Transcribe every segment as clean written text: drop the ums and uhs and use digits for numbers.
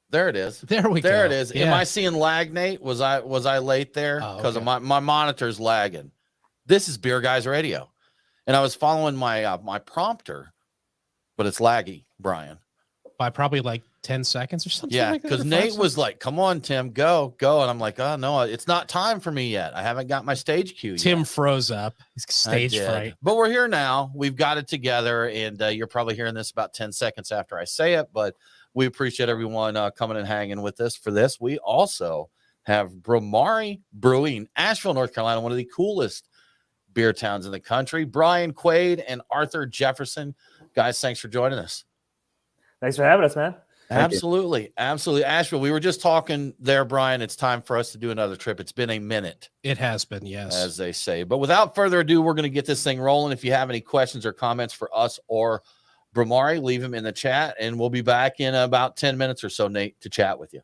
There it is. There we go. There it is. Yeah. Am I seeing lag, Nate? Was I late there? Because of my monitor's lagging. This is Beer Guys Radio. And I was following my my prompter, but it's laggy, Brian. By probably like 10 seconds or something. Yeah, like that, because Nate was like, come on, Tim, go. And I'm like, oh, no, it's not time for me yet. I haven't got my stage cue yet. Tim froze up. He's stage fright. But we're here now. We've got it together, and you're probably hearing this about 10 seconds after I say it, but we appreciate everyone coming and hanging with us for this. We also have Bhramari Brewing, Asheville, North Carolina, one of the coolest beer towns in the country. Brian Quaid and Arthur Jefferson. Guys, thanks for joining us. Thanks for having us, man. Absolutely. Asheville, we were just talking there, Brian. It's time for us to do another trip. It's been a minute. It has been, yes. As they say. But without further ado, we're going to get this thing rolling. If you have any questions or comments for us or Bhramari, leave them in the chat, and we'll be back in about 10 minutes or so, Nate, to chat with you.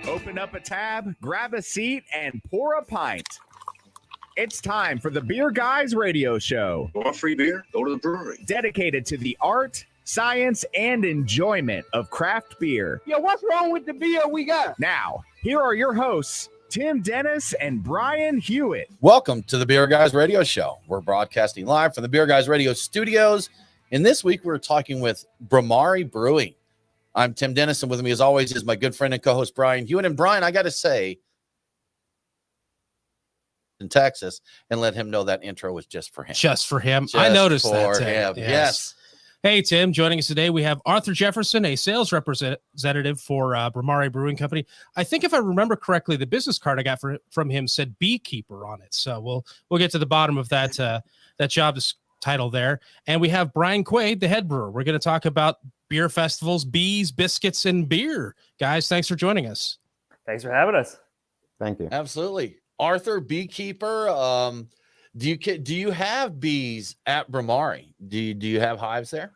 Open up a tab, grab a seat, and pour a pint. It's time for the Beer Guys Radio Show. Want free beer? Go to the brewery. Dedicated to the art, science, and enjoyment of craft beer. Yo, what's wrong with the beer we got? Now, here are your hosts, Tim Dennis and Brian Hewitt. Welcome to the Beer Guys Radio Show. We're broadcasting live from the Beer Guys Radio studios. And this week, we're talking with Bhramari Brewing. I'm Tim Dennis, and with me, as always, is my good friend and co-host, Brian Hewitt. And Brian, I got to say, in Texas, and let him know that intro was just for him. Just for him. I noticed that. Him. Yes. Hey, Tim, joining us today, we have Arthur Jefferson, a sales representative for Brahmari Brewing Company. I think if I remember correctly, the business card I got from him said beekeeper on it. So we'll get to the bottom of that that job title there. And we have Brian Quaid, the head brewer. We're going to talk about beer festivals, bees, biscuits, and beer. Guys, thanks for joining us. Thanks for having us. Thank you. Absolutely. Arthur, beekeeper. Do you have bees at Brahmari? Do you have hives there?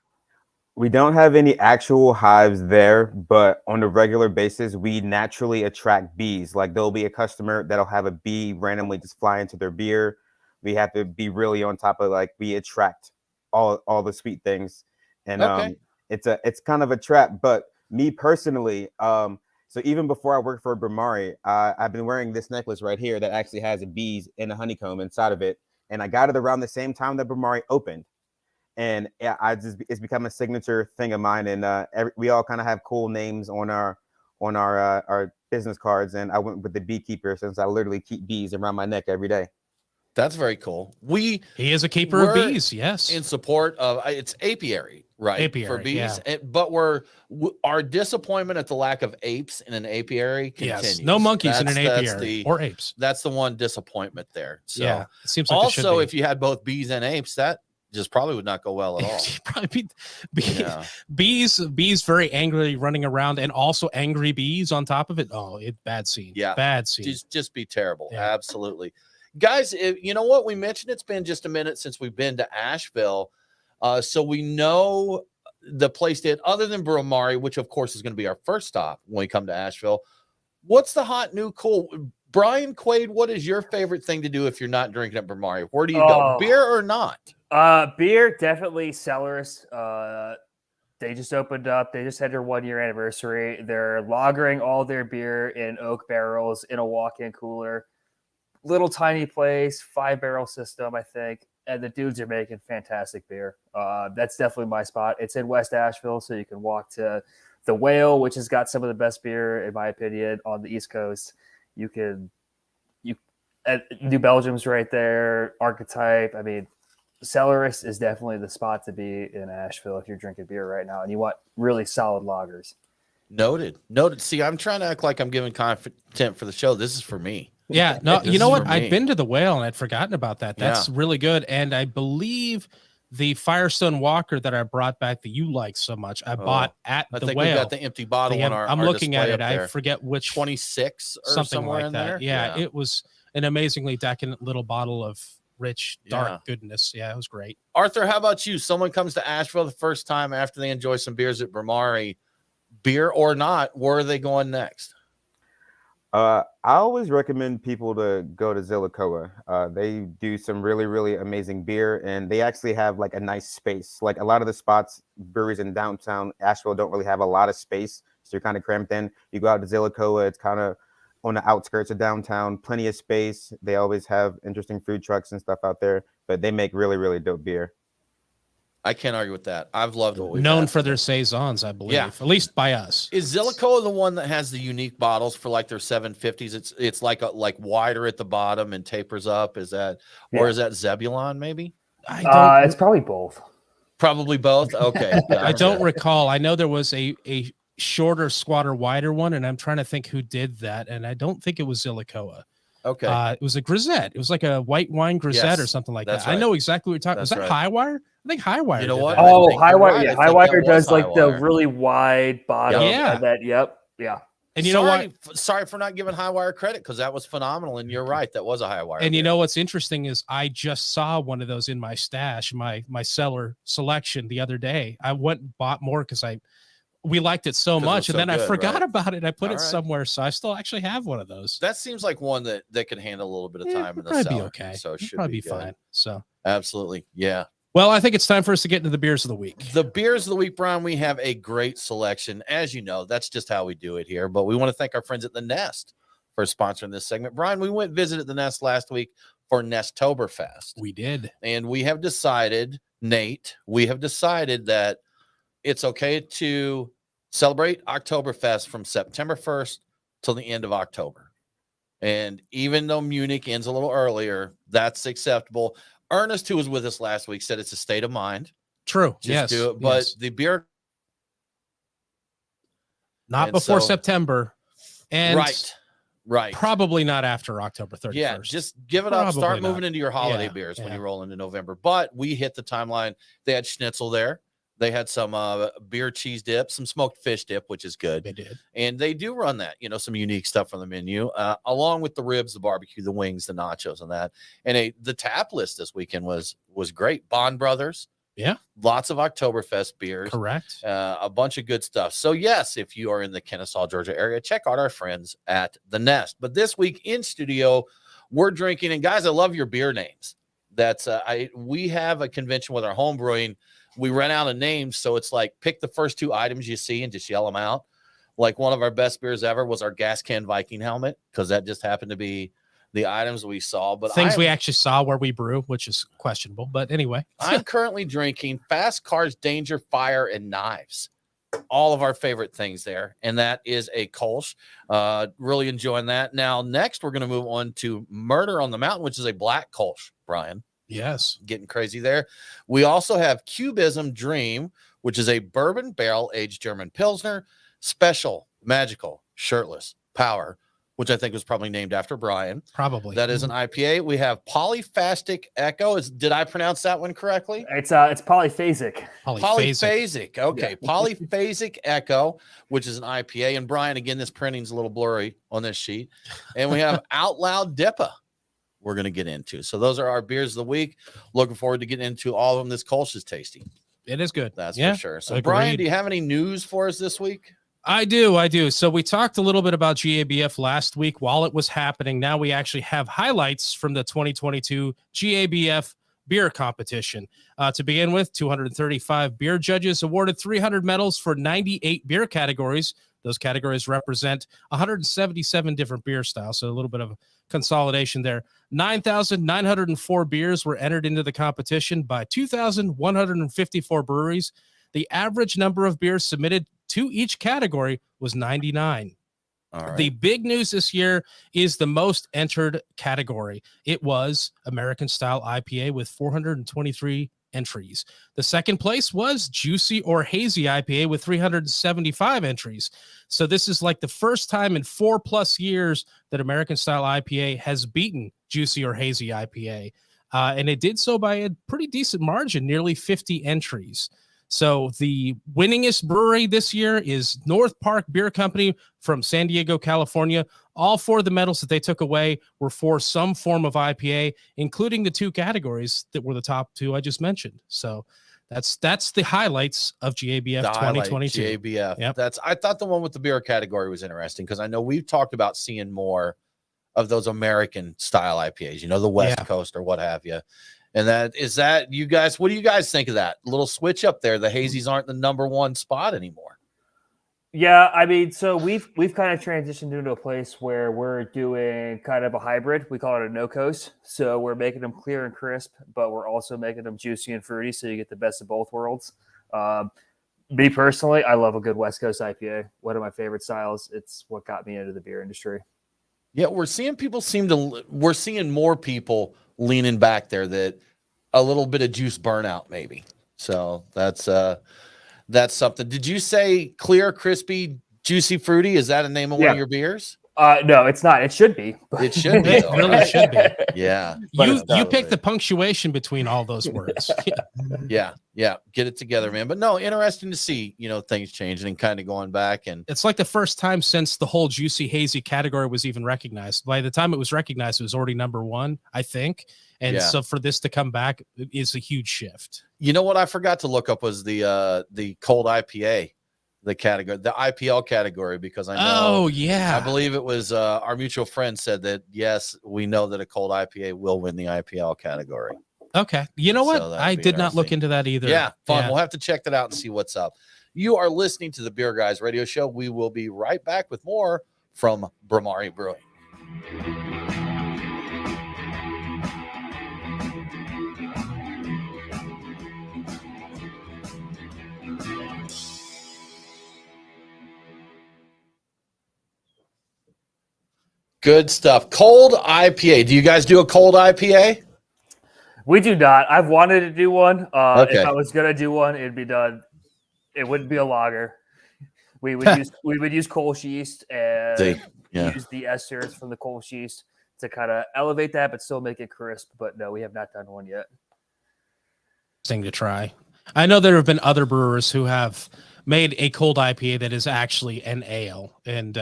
We don't have any actual hives there, but on a regular basis, we naturally attract bees. Like there'll be a customer that'll have a bee randomly just fly into their beer. We have to be really on top of, like, we attract all the sweet things. And it's kind of a trap. But me personally, so even before I worked for Brahmari, I've been wearing this necklace right here that actually has bees in a honeycomb inside of it. And I got it around the same time that Brahmari opened. And it's become a signature thing of mine. And we all kind of have cool names on our business cards. And I went with the beekeeper since I literally keep bees around my neck every day. That's very cool. He is a keeper of bees, yes. In support of it's apiary, right? Apiary, for bees. yeah. But our disappointment at the lack of apes in an apiary continues. Yes, no monkeys in an apiary or apes. That's the one disappointment there. So yeah, it seems like also if you had both bees and apes, that just probably would not go well at all. Probably bees very angrily running around, and also angry bees on top of it. Oh, bad scene. Yeah, bad scene. Just be terrible. Yeah. Absolutely. Guys, you know what? We mentioned it's been just a minute since we've been to Asheville. So we know the place did, other than Bhramari, which of course is going to be our first stop when we come to Asheville. What's the hot new cool? Brian Quaid, what is your favorite thing to do if you're not drinking at Bhramari? Where do you go? Beer or not? Beer, definitely Cellars. They just opened up. They just had their 1-year anniversary. They're lagering all their beer in oak barrels in a walk-in cooler. Little tiny place, 5-barrel system, I think. And the dudes are making fantastic beer. That's definitely my spot. It's in West Asheville, so you can walk to the Whale, which has got some of the best beer, in my opinion, on the East Coast. New Belgium's right there, Archetype. I mean, Cellars is definitely the spot to be in Asheville if you're drinking beer right now and you want really solid lagers. Noted. See, I'm trying to act like I'm giving content for the show. This is for me. Yeah, no, you know what? I'd been to the Whale and I'd forgotten about that. That's really good. And I believe the Firestone Walker that I brought back that you like so much, I bought at the Whale. We got the empty bottle on our I'm looking at it. I forget which 26 or something somewhere like in that. there. Yeah, it was an amazingly decadent little bottle of rich, dark goodness. Yeah, it was great. Arthur, how about you? Someone comes to Asheville the first time after they enjoy some beers at Bhramari. beer or not, where are they going next? I always recommend people to go to Zillicoa. They do some really, really amazing beer, and they actually have like a nice space. Like a lot of the spots, breweries in downtown Asheville don't really have a lot of space, so you're kind of cramped in. You go out to Zillicoa, it's kind of on the outskirts of downtown, plenty of space. They always have interesting food trucks and stuff out there, but they make really, really dope beer. I can't argue with that. I've loved what we've Known had for from their them. saisons, I believe, Yeah. at least by us. Is Zillicoa the one that has the unique bottles for like their 750s? It's like wider at the bottom and tapers up. Is that or is that Zebulon maybe? I don't. It's probably both. Probably both. Okay, I don't gotcha. recall. I know there was a shorter, squatter, wider one, and I'm trying to think who did that, and I don't think it was Zillicoa. Okay, It was a grisette. It was like a white wine grisette Yes, or something like that. that's I right. know exactly what you're talking. Was That's that right. Highwire? I think Highwire. You know did what? that. I Oh, think you're Highwire. right. Yeah, I think that Highwire was does like the Highwire. really wide bottom. Yeah. And that. Yep. Yeah. And you know what? Sorry for not giving Highwire credit because that was phenomenal. And you're right, that was a Highwire. And you beer. know what's interesting is I just saw one of those in my stash, my cellar selection the other day. I went and bought more because we liked it so 'Cause it much, was and so then I good, forgot right? about it. I put All it right. somewhere, so I still actually have one of those. that seems like one that can handle a little bit of Yeah, time in it'll the probably cellar. be okay. So it It'll should probably be good. fine. So, Absolutely, yeah. well, I think it's time for us to get into the beers of the week. The beers of the week, Brian, we have a great selection. As you know, that's just how we do it here. But we want to thank our friends at The Nest for sponsoring this segment. Brian, we went visited The Nest last week for Nesttoberfest. We did. And we have decided, Nate, that it's okay to celebrate Oktoberfest from September 1st till the end of October. And even though Munich ends a little earlier, that's acceptable. Ernest, who was with us last week, said it's a state of mind. True. Just yes. do it. But yes. the beer, Not and before so- September, and right. probably not after October 31st. Yeah, just give it up. Start Probably moving not. into your holiday Yeah, beers when yeah. you roll into November. But we hit the timeline. They had schnitzel there. They had some beer cheese dip, some smoked fish dip, which is good. They did. And they do run that, some unique stuff on the menu, along with the ribs, the barbecue, the wings, the nachos, and that. And the tap list this weekend was great. Bond Brothers. Yeah. Lots of Oktoberfest beers. Correct. A bunch of good stuff. So, yes, if you are in the Kennesaw, Georgia area, check out our friends at The Nest. But this week in studio, we're drinking. And, guys, I love your beer names. We have a convention with our home brewing. We ran out of names, so it's like pick the first two items you see and just yell them out. Like one of our best beers ever was our gas can Viking helmet because that just happened to be the items we saw. But Things we actually saw where we brew, which is questionable. But anyway, I'm currently drinking Fast Cars, Danger, Fire, and Knives. All of our favorite things there, and that is a Kolsch. Really enjoying that. Now, next we're going to move on to Murder on the Mountain, which is a black Kolsch, Brian. yes. Getting crazy there. We also have Cubism Dream, which is a bourbon barrel aged German Pilsner, special, magical, shirtless, power, which I think was probably named after Brian. Probably. That is an IPA. We have Polyphasic Echo. Did I pronounce that one correctly? It's polyphasic. Polyphasic. Okay. Polyphasic Echo, which is an IPA. And Brian, again, this printing's a little blurry on this sheet. And we have Out Loud Dippa. We're going to get into. So those are our beers of the week. Looking forward to getting into all of them. This Kolsch is tasty. It is good. That's Yeah, for sure. So, agreed. Brian, do you have any news for us this week? I do. So we talked a little bit about GABF last week while it was happening. Now we actually have highlights from the 2022 GABF beer competition. To begin with, 235 beer judges awarded 300 medals for 98 beer categories. Those categories represent 177 different beer styles. So a little bit of consolidation there. 9,904 beers were entered into the competition by 2,154 breweries. The average number of beers submitted to each category was 99. All right. The big news this year is the most entered category. It was American Style IPA with 423 entries. The second place was Juicy or Hazy IPA with 375 entries. So this is like the first time in 4+ years that American Style IPA has beaten Juicy or Hazy IPA. And it did so by a pretty decent margin, nearly 50 entries. So the winningest brewery this year is North Park Beer Company from San Diego, California. All four of the medals that they took away were for some form of IPA, including the two categories that were the top two I just mentioned. So that's the highlights of GABF 2022. GABF. Yep. I thought the one with the beer category was interesting because I know we've talked about seeing more of those American style IPAs, the West Coast or what have you. And that you guys, what do you guys think of that little switch up there? The hazies aren't the number one spot anymore. Yeah, I mean, so we've kind of transitioned into a place where we're doing kind of a hybrid. We call it a no coast. So we're making them clear and crisp, but we're also making them juicy and fruity, so you get the best of both worlds. Me personally, I love a good West Coast IPA. One of my favorite styles. It's what got me into the beer industry. Yeah, we're seeing more people leaning back there, that a little bit of juice burnout maybe. So that's something. Did you say clear, crispy, juicy, fruity? Is that a name of one of your beers? No, it's not. It should be. It should be. It really should be. Yeah. You pick the punctuation between all those words. Yeah. Get it together, man. But no, interesting to see, things changing and kind of going back. And it's like the first time since the whole juicy hazy category was even recognized. By the time it was recognized, it was already number one, I think. And so for this to come back is a huge shift. You know what I forgot to look up was the cold IPA, the category, the IPL category, because I know, I believe it was our mutual friend said that, yes, we know that a cold IPA will win the IPL category. Okay. You know what? So I did not look into that either. Yeah, fun. Yeah. We'll have to check that out and see what's up. You are listening to the Beer Guys Radio Show. We will be right back with more from Bhramari Brewing. Good stuff. Cold IPA. Do you guys do a cold IPA? We do not. I've wanted to do one. If I was gonna do one, it'd be done. It wouldn't be a lager. We would use Kolsch yeast and use the esters from the Kolsch yeast to kind of elevate that, but still make it crisp. But no, we have not done one yet. Thing to try. I know there have been other brewers who have made a cold IPA that is actually an ale and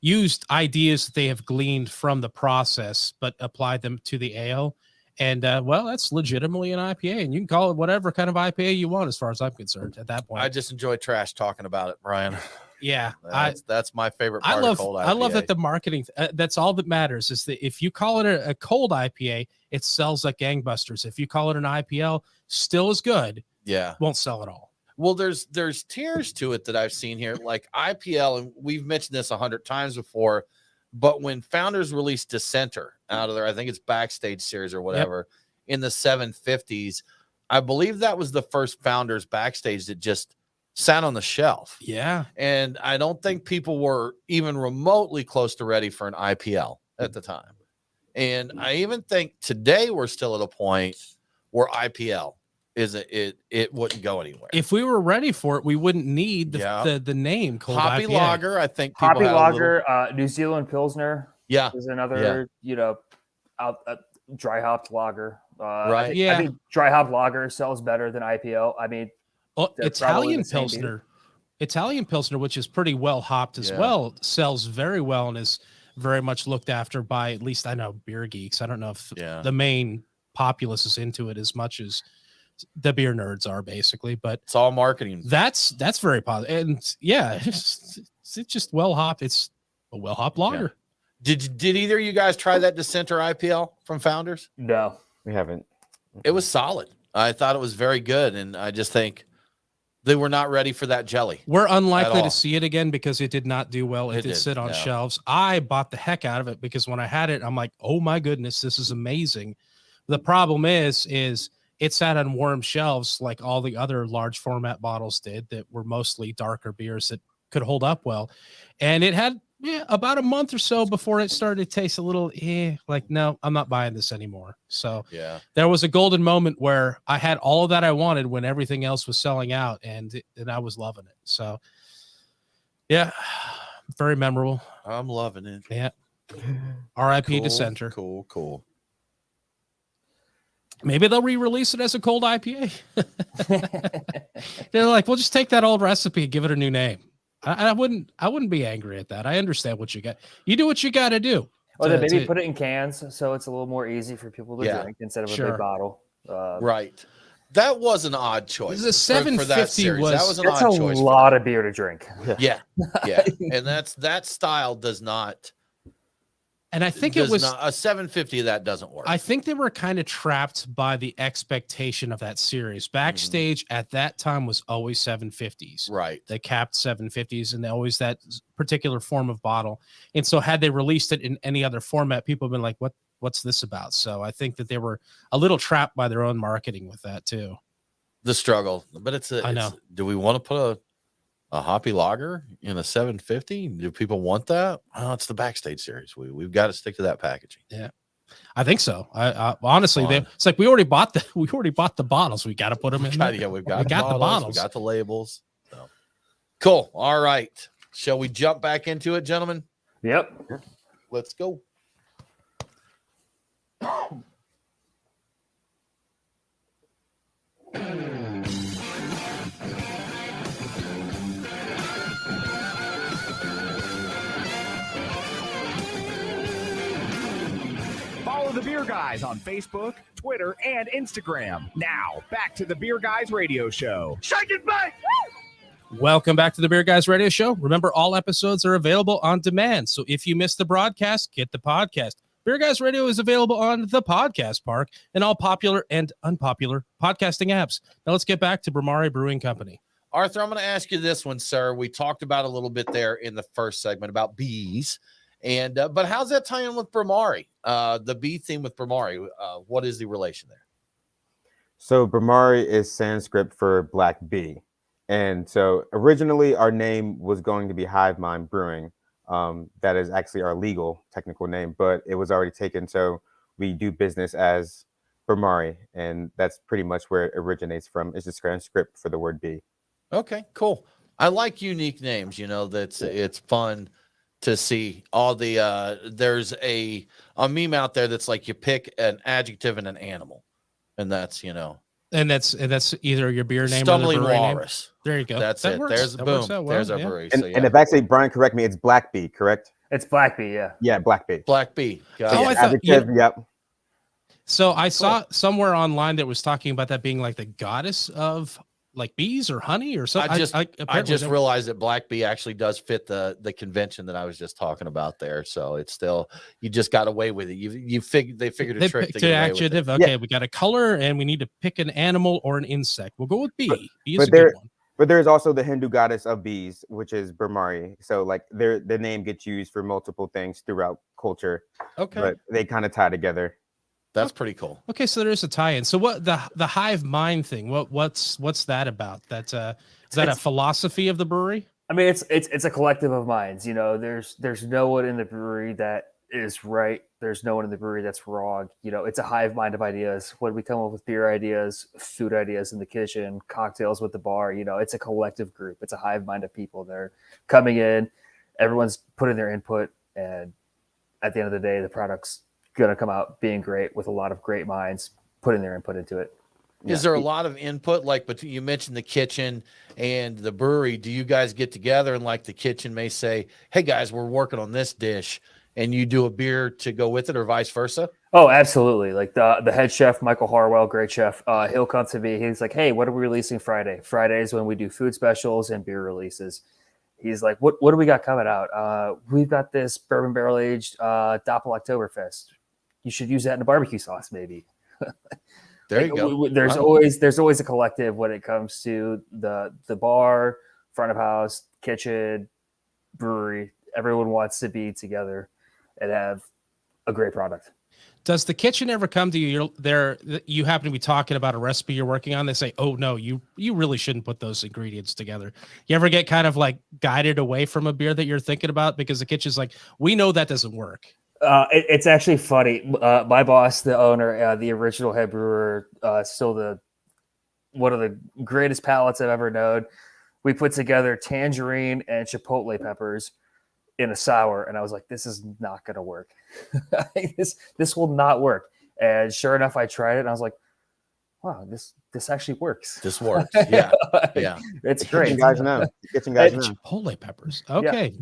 used ideas that they have gleaned from the process, but applied them to the ale. And that's legitimately an IPA, and you can call it whatever kind of IPA you want, as far as I'm concerned. At that point, I just enjoy trash talking about it, Brian. Yeah, that's my favorite part of cold IPA. I love that the marketing. That's all that matters. Is that if you call it a cold IPA, it sells like gangbusters. If you call it an IPL, still as good. Yeah, won't sell at all. Well, there's tiers to it that I've seen here, like IPL, and we've mentioned this 100 times before. But when Founders released Dissenter out of there, I think it's Backstage series or whatever, in the 750s, I believe that was the first Founders Backstage that just sat on the shelf. Yeah. And I don't think people were even remotely close to ready for an IPL at the time. And I even think today we're still at a point where IPL it wouldn't go anywhere. If we were ready for it, we wouldn't need the name cold Hoppy IPA. Lager. I think Hoppy Lager, New Zealand Pilsner. Yeah, is another dry hopped lager. Right. I think dry hopped lager sells better than IPL. I mean, Italian Pilsner, which is pretty well hopped as well, sells very well and is very much looked after by, at least I know, beer geeks. I don't know if the main populace is into it as much as the beer nerds are, basically, but it's all marketing. That's very positive. And it's just well hopped. It's a well hopped lager. Did either of you guys try that Dissenter IPL from Founders? No, we haven't. It was solid. I thought it was very good, and I just think they were not ready for that jelly. We're unlikely to see it again because it did not do well. It did sit on shelves. I bought the heck out of it because when I had it, I'm like, oh my goodness, this is amazing. The problem is it sat on warm shelves like all the other large format bottles did that were mostly darker beers that could hold up well. And it had about a month or so before it started to taste a little like, no, I'm not buying this anymore. So there was a golden moment where I had all of that I wanted when everything else was selling out, and I was loving it. So very memorable. I'm loving it. Yeah. R.I.P. Dissenter. Cool. Maybe they'll re-release it as a cold IPA. They're like, we'll just take that old recipe and give it a new name. I wouldn't be angry at that. I understand what you got. You do what you got to do. Or then maybe put it in cans so it's a little more easy for people to drink instead of a big bottle. Right. That was an odd choice. The for that 750 series. was- That was an That's odd a choice. lot of beer to drink. Yeah, yeah, and that style does not. And I think does it was not, a 750 of that doesn't work. I think they were kind of trapped by the expectation of that series. Backstage at that time was always 750s. Right. They capped 750s and always that particular form of bottle. And so had they released it in any other format, people have been like, what's this about? So I think that they were a little trapped by their own marketing with that too. The struggle, but I know. Do we want to put a hoppy lager in a 750? Do people want that? Oh, it's the Backstage series. We've got to stick to that packaging. Yeah, I think so. I honestly, Fine. it's like we already bought the bottles. We got to put them in. Yeah, we've got We got the the bottles. We got the labels. So. Cool. All right. Shall we jump back into it, gentlemen? Yep. Let's go. Follow the Beer Guys on Facebook, Twitter, and Instagram. Now, back to the Beer Guys Radio Show. Shake it back. Welcome back to the Beer Guys Radio Show. Remember, all episodes are available on demand. So if you missed the broadcast, get the podcast. Beer Guys Radio is available on the Podcast Park and all popular and unpopular podcasting apps. Now let's get back to Brahmari Brewing Company. Arthur, I'm going to ask you this one, sir. We talked about a little bit there in the first segment about bees, and but how's that tie in with Brahmari? The bee theme with Brahmari. What is the relation there? So Bhramari is Sanskrit for black bee. And so originally our name was going to be Hive Mind Brewing. That is actually our legal technical name, but it was already taken. So we do business as Bhramari, and that's pretty much where it originates from. It's the Sanskrit for the word bee. Okay, cool. I like unique names. It's fun to see all the there's a meme out there that's like you pick an adjective and an animal, and that's And that's either your beer name stumbling or the brewery walrus. name. There you go. That's That it. works. There's That boom. works out well, There's our yeah. brewery. And, So, and if actually Brian correct me, it's black bee, correct? It's Black Bee, yeah. Yeah, black bee. Black bee. Got Oh, it. I thought- Adjective, yep. So I saw somewhere online that was talking about that being like the goddess of like bees or honey or something. I just apparently realized that black bee actually does fit the convention that I was just talking about there. So it's still, you just got away with it. They figured a they trick picked to get an away with it. adjective. Okay, we got a color and we need to pick an animal or an insect. We'll go with bee. Bee is but a good one. But there's also the Hindu goddess of bees, which is Brahmari. So like their name gets used for multiple things throughout culture, Okay, but they kind of tie together. that's pretty cool. Okay, so there's a tie-in. So what the hive mind thing? What's that about? Is that a philosophy of the brewery? I mean, it's a collective of minds. There's no one in the brewery that is right. There's no one in the brewery that's wrong. It's a hive mind of ideas. When we come up with beer ideas, food ideas in the kitchen, cocktails with the bar, it's a collective group. It's a hive mind of people. They're coming in, everyone's putting their input, and at the end of the day, the product's gonna come out being great with a lot of great minds putting their input into it. Is there a lot of input? But you mentioned the kitchen and the brewery. Do you guys get together and like the kitchen may say, "Hey guys, we're working on this dish," and you do a beer to go with it, or vice versa? Oh, absolutely. Like the head chef, Michael Harwell, great chef. He'll come to me. He's like, "Hey, what are we releasing Friday?" Fridays when we do food specials and beer releases. He's like, "What do we got coming out? We've got this bourbon barrel aged Doppel Oktoberfest. You should use that in a barbecue sauce, maybe." There you go. There's Wow. always a collective when it comes to the bar, front of house, kitchen, brewery. Everyone wants to be together and have a great product. Does the kitchen ever come to you? You happen to be talking about a recipe you're working on. They say, "Oh no, you really shouldn't put those ingredients together." You ever get kind of like guided away from a beer that you're thinking about because the kitchen's like, "We know that doesn't work." It's actually funny. My boss, the owner, the original head brewer, still one of the greatest palates I've ever known. We put together tangerine and chipotle peppers in a sour, and I was like, "This is not going to work. This will not work." And sure enough, I tried it, and I was like, "Wow, this actually works. This works." Yeah, yeah. It's Kitchen great." guys know. Kitchen guys know. Chipotle peppers. Okay.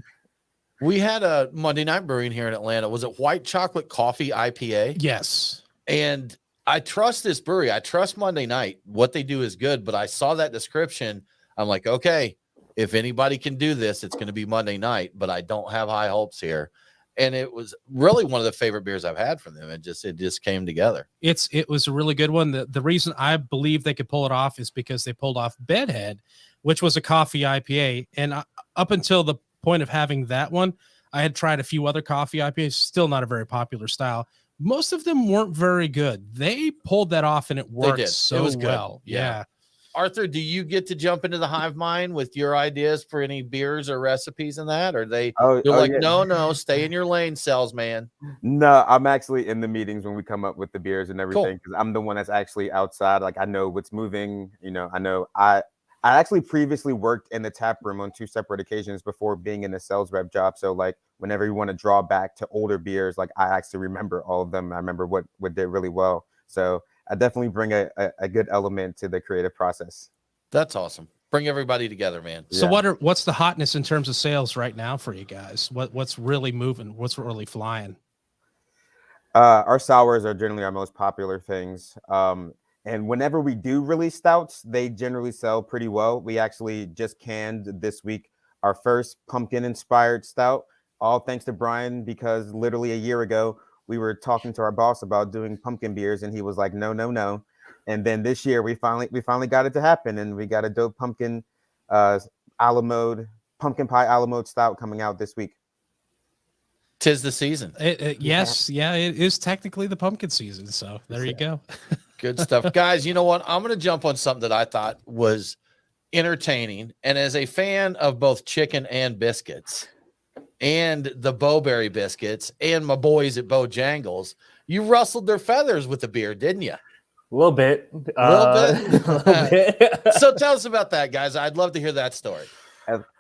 We had a Monday Night Brewing here in Atlanta. Was it white chocolate coffee IPA? Yes. And I trust this brewery. I trust Monday Night. What they do is good, but I saw that description. I'm like, okay, if anybody can do this, it's going to be Monday Night, but I don't have high hopes here. And it was really one of the favorite beers I've had from them. It just came together. It was a really good one. The reason I believe they could pull it off is because they pulled off Bedhead, which was a coffee IPA. And up until the point of having that one, I had tried a few other coffee IPAs, still not a very popular style. Most of them weren't very good. They pulled that off and it worked so it was good. well. Yeah. Arthur, do you get to jump into the hive mind with your ideas for any beers or recipes and that? Or they're like, yeah. no, stay in your lane, salesman. No, I'm actually in the meetings when we come up with the beers and everything because I'm the one that's actually outside. Like I know what's moving. I know I actually previously worked in the tap room on 2 separate occasions before being in the sales rep job. So like whenever you want to draw back to older beers, like I actually remember all of them. I remember what did really well. So I definitely bring a good element to the creative process. That's awesome. Bring everybody together, man. So what's the hotness in terms of sales right now for you guys? What's really moving? What's really flying? Our sours are generally our most popular things. And whenever we do release stouts, they generally sell pretty well. We actually just canned this week our first pumpkin inspired stout, all thanks to Brian, because literally a year ago, we were talking to our boss about doing pumpkin beers, and he was like, no. And then this year, we finally got it to happen, and we got a dope pumpkin pie a la mode stout coming out this week. 'Tis the season. Yes, yeah, it is technically the pumpkin season. So there you go. Good stuff. Guys, you know what? I'm going to jump on something that I thought was entertaining. And as a fan of both chicken and biscuits, and the Bowberry biscuits, and my boys at Bojangles, you rustled their feathers with the beer, didn't you? A little bit. So tell us about that, guys. I'd love to hear that story.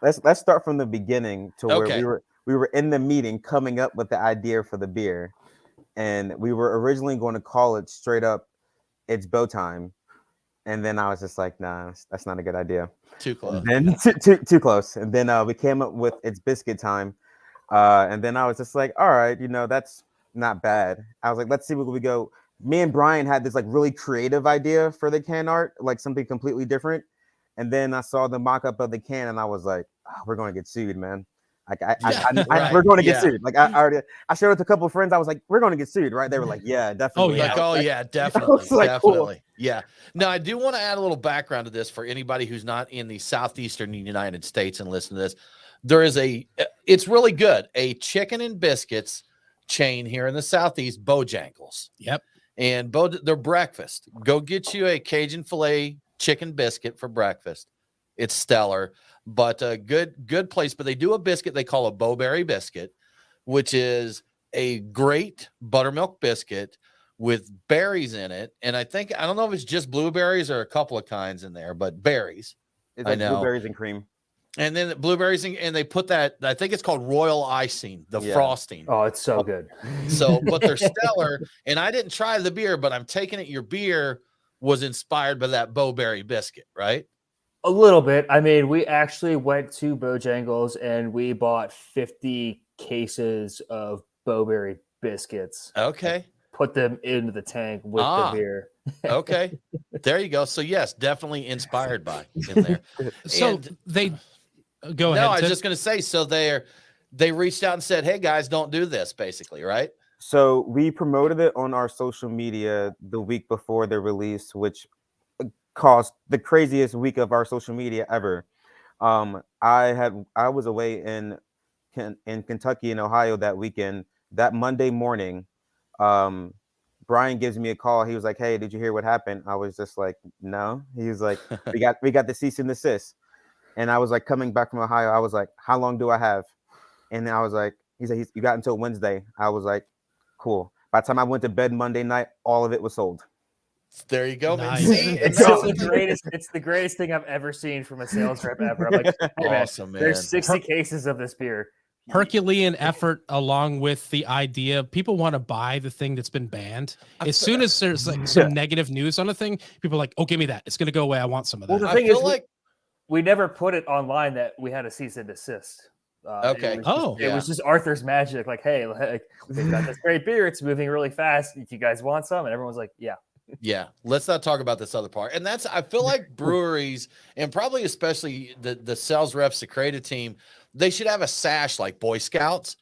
Let's start from the beginning to where we were in the meeting coming up with the idea for the beer, and we were originally going to call it straight up, "It's Bow Time," and then I was just like, "Nah, that's not a good idea." Too close. And then too close. And then we came up with "It's Biscuit Time," and then I was just like, "All right, that's not bad." I was like, "Let's see where we go." Me and Brian had this like really creative idea for the can art, like something completely different. And then I saw the mock-up of the can, and I was like, oh, "We're going to get sued, man." Like we're going to get sued. Like I showed it to a couple of friends. I was like, "We're going to get sued," right? They were like, "Yeah, definitely." Definitely. Like, definitely. cool. Yeah. Now I do want to add a little background to this for anybody who's not in the southeastern United States and listen to this. There is it's really good, a chicken and biscuits chain here in the Southeast, Bojangles. Yep. And their breakfast. Go get you a Cajun filet chicken biscuit for breakfast. It's stellar, but a good place. But they do a biscuit they call a Bowberry biscuit, which is a great buttermilk biscuit with berries in it. And I don't know if it's just blueberries or a couple of kinds in there, but berries. It's like blueberries and cream. And then the blueberries, and they put that, I think it's called royal icing, the frosting. Oh, it's so good. So, but they're stellar. And I didn't try the beer, but I'm taking it your beer was inspired by that Bowberry biscuit, right? A little bit. I mean, we actually went to Bojangles and we bought 50 cases of Bowberry biscuits. Okay. Put them into the tank with the beer. Okay. There you go. So yes, definitely inspired by in there. So and they go ahead. No, I was just going to say, so they reached out and said, "Hey guys, don't do this," basically, right? So we promoted it on our social media the week before the release, which caused the craziest week of our social media ever. I was away in Kentucky and Ohio that weekend. That Monday morning, Brian gives me a call. He was like, "Hey, did you hear what happened?" I was just like, "No." He was like, we got the cease and desist." And I was like, coming back from Ohio, I was like, "How long do I have?" And I was like, he said, "You got until Wednesday." I was like, "Cool." By the time I went to bed Monday night, all of it was sold. There you go, man. Nice. See, It's the greatest thing I've ever seen from a sales rep ever. I'm like, "Hey, man, awesome, man. there's 60 cases of this beer." Herculean effort along with the idea. People want to buy the thing that's been banned. As soon as there's like some negative news on a thing, people are like, "Oh, give me that. It's going to go away. I want some of that." Well, the thing is, we never put it online that we had a cease and desist. Okay. It was just Arthur's magic. Like, "Hey, we've got this great beer. It's moving really fast. Do you guys want some?" And everyone's like, "Yeah." Yeah, let's not talk about this other part. And that's, I feel like breweries, and probably especially the sales reps, the creative team, they should have a sash like Boy Scouts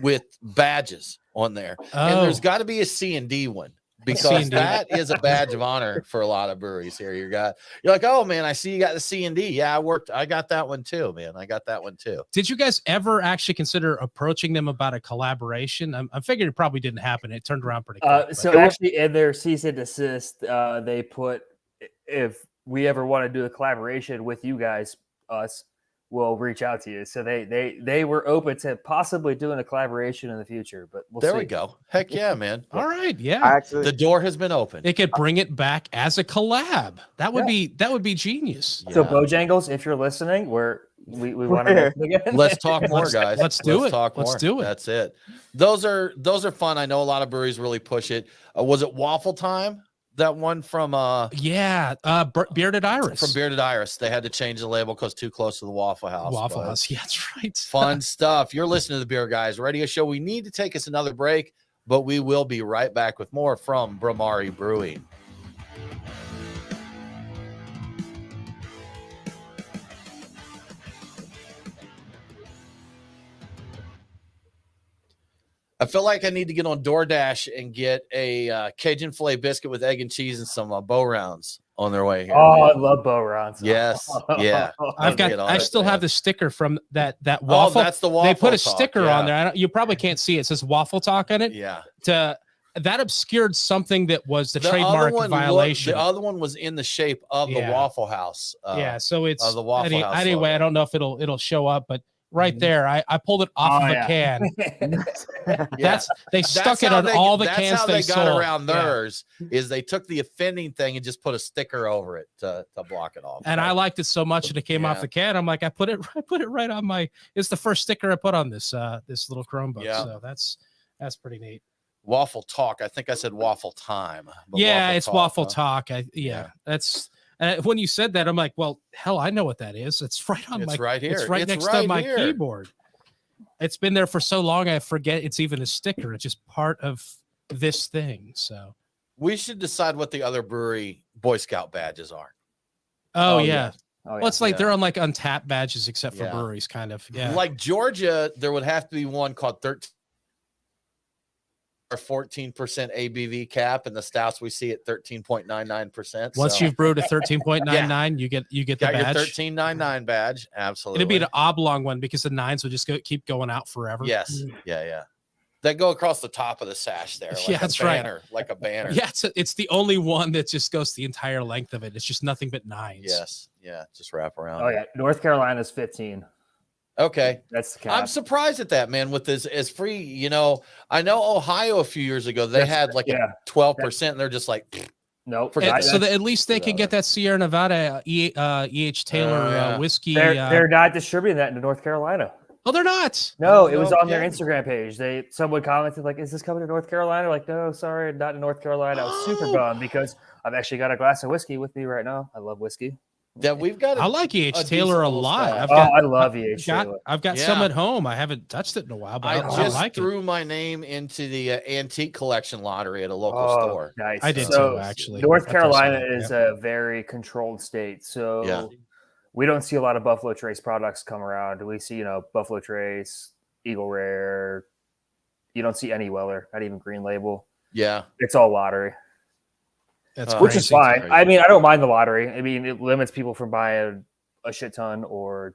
with badges on there. And there's got to be a C&D one, because that is a badge of honor for a lot of breweries here. You're like, oh man, I see you got the C&D. Yeah, I got that one too, man. I got that one too. Did you guys ever actually consider approaching them about a collaboration? I figured it probably didn't happen. It turned around pretty quick. So actually, in their cease and desist, they put, if we ever want to do a collaboration with you guys, we'll reach out to you. So they were open to possibly doing a collaboration in the future, but we'll see. There we go. Heck yeah, man. All right, yeah. Actually, The door has been opened. It could bring it back as a collab. That would be genius. So Yeah. Bojangles, if you're listening, we want to again. Let's talk more, guys. Let's do it. Talk Let's more. do it. That's it. Those are fun. I know a lot of breweries really push it. Was it Waffle Time? That one from Bearded Iris. From Bearded Iris. They had to change the label because too close to the Waffle House. Waffle but House. Yeah, that's right. Fun stuff. You're listening to the Beer Guys Radio Show. We need to take us another break, but we will be right back with more from Bhramari Brewing. I feel like I need to get on DoorDash and get a Cajun filet biscuit with egg and cheese and some bow rounds on their way here. Oh, I love Bo Rons. Yes. Yeah. I still have the sticker from that waffle. Oh, that's the waffle. They put a talk, sticker yeah. on there. You probably can't see it. It says Waffle Talk on it. Yeah. That obscured something that was the other trademark one violation. The other one was in the shape of the Waffle House. So it's the Waffle House anyway. logo. I don't know if it'll show up, but right there, I pulled it off of a can. They stuck it on all the cans. That's how they got sold. around theirs. Is they took the offending thing and just put a sticker over it to block it off. And I liked it so much that it came off the can. I'm like, I put it right on my. It's the first sticker I put on this little Chromebook. Yeah. So that's pretty neat. Waffle Talk. I think I said Waffle Time. but Yeah, it's Waffle huh? Talk. That's. When you said that, I'm like, well, hell, I know what that is. It's right on It's my. right here. It's right It's next right to my here. keyboard. It's been there for so long, I forget it's even a sticker. It's just part of this thing. So We should decide what the other brewery Boy Scout badges are. Oh yeah. Oh, Well, it's like Yeah. they're on like untapped badges, except for Yeah. breweries, kind of. Yeah. Like Georgia, there would have to be one called 13 or 14% ABV cap, and the stouts we see at 13.99%. Once you've brewed a 13.99, you get the got your badge. 13.99 badge, absolutely. It'd be an oblong one because the nines would just keep going out forever. Yes, yeah. They go across the top of the sash there. Like Yeah, a that's right. banner, like a banner. Yeah, it's the only one that just goes the entire length of it. It's just nothing but nines. Yes, yeah, just wrap around. Oh yeah, North Carolina's 15. Okay. That's the cap. I'm surprised at that, man, with this as free. You know, I know Ohio a few years ago, they had like a 12%, and they're just like, nope. And so that at least they can get that Sierra Nevada E.H. Taylor whiskey. They're not distributing that into North Carolina. Oh, they're not. No, it was on their Instagram page. Someone commented like, "Is this coming to North Carolina?" Like, no, sorry, not in North Carolina. I was super bummed because I've actually got a glass of whiskey with me right now. I love whiskey. that we've got. I like E.H. Taylor a lot. I love E.H. Taylor. I've got some at home. I haven't touched it in a while, but I I just like threw it. my name into the antique collection lottery at a local store. Nice. I did So, too, actually. North I feel Carolina sorry. is a very controlled state, so we don't see a lot of Buffalo Trace products come around. We see, Buffalo Trace, Eagle Rare. You don't see any Weller, not even Green Label. Yeah, it's all lottery. That's which is crazy. fine. I mean, I don't mind the lottery. I mean, it limits people from buying a shit ton, or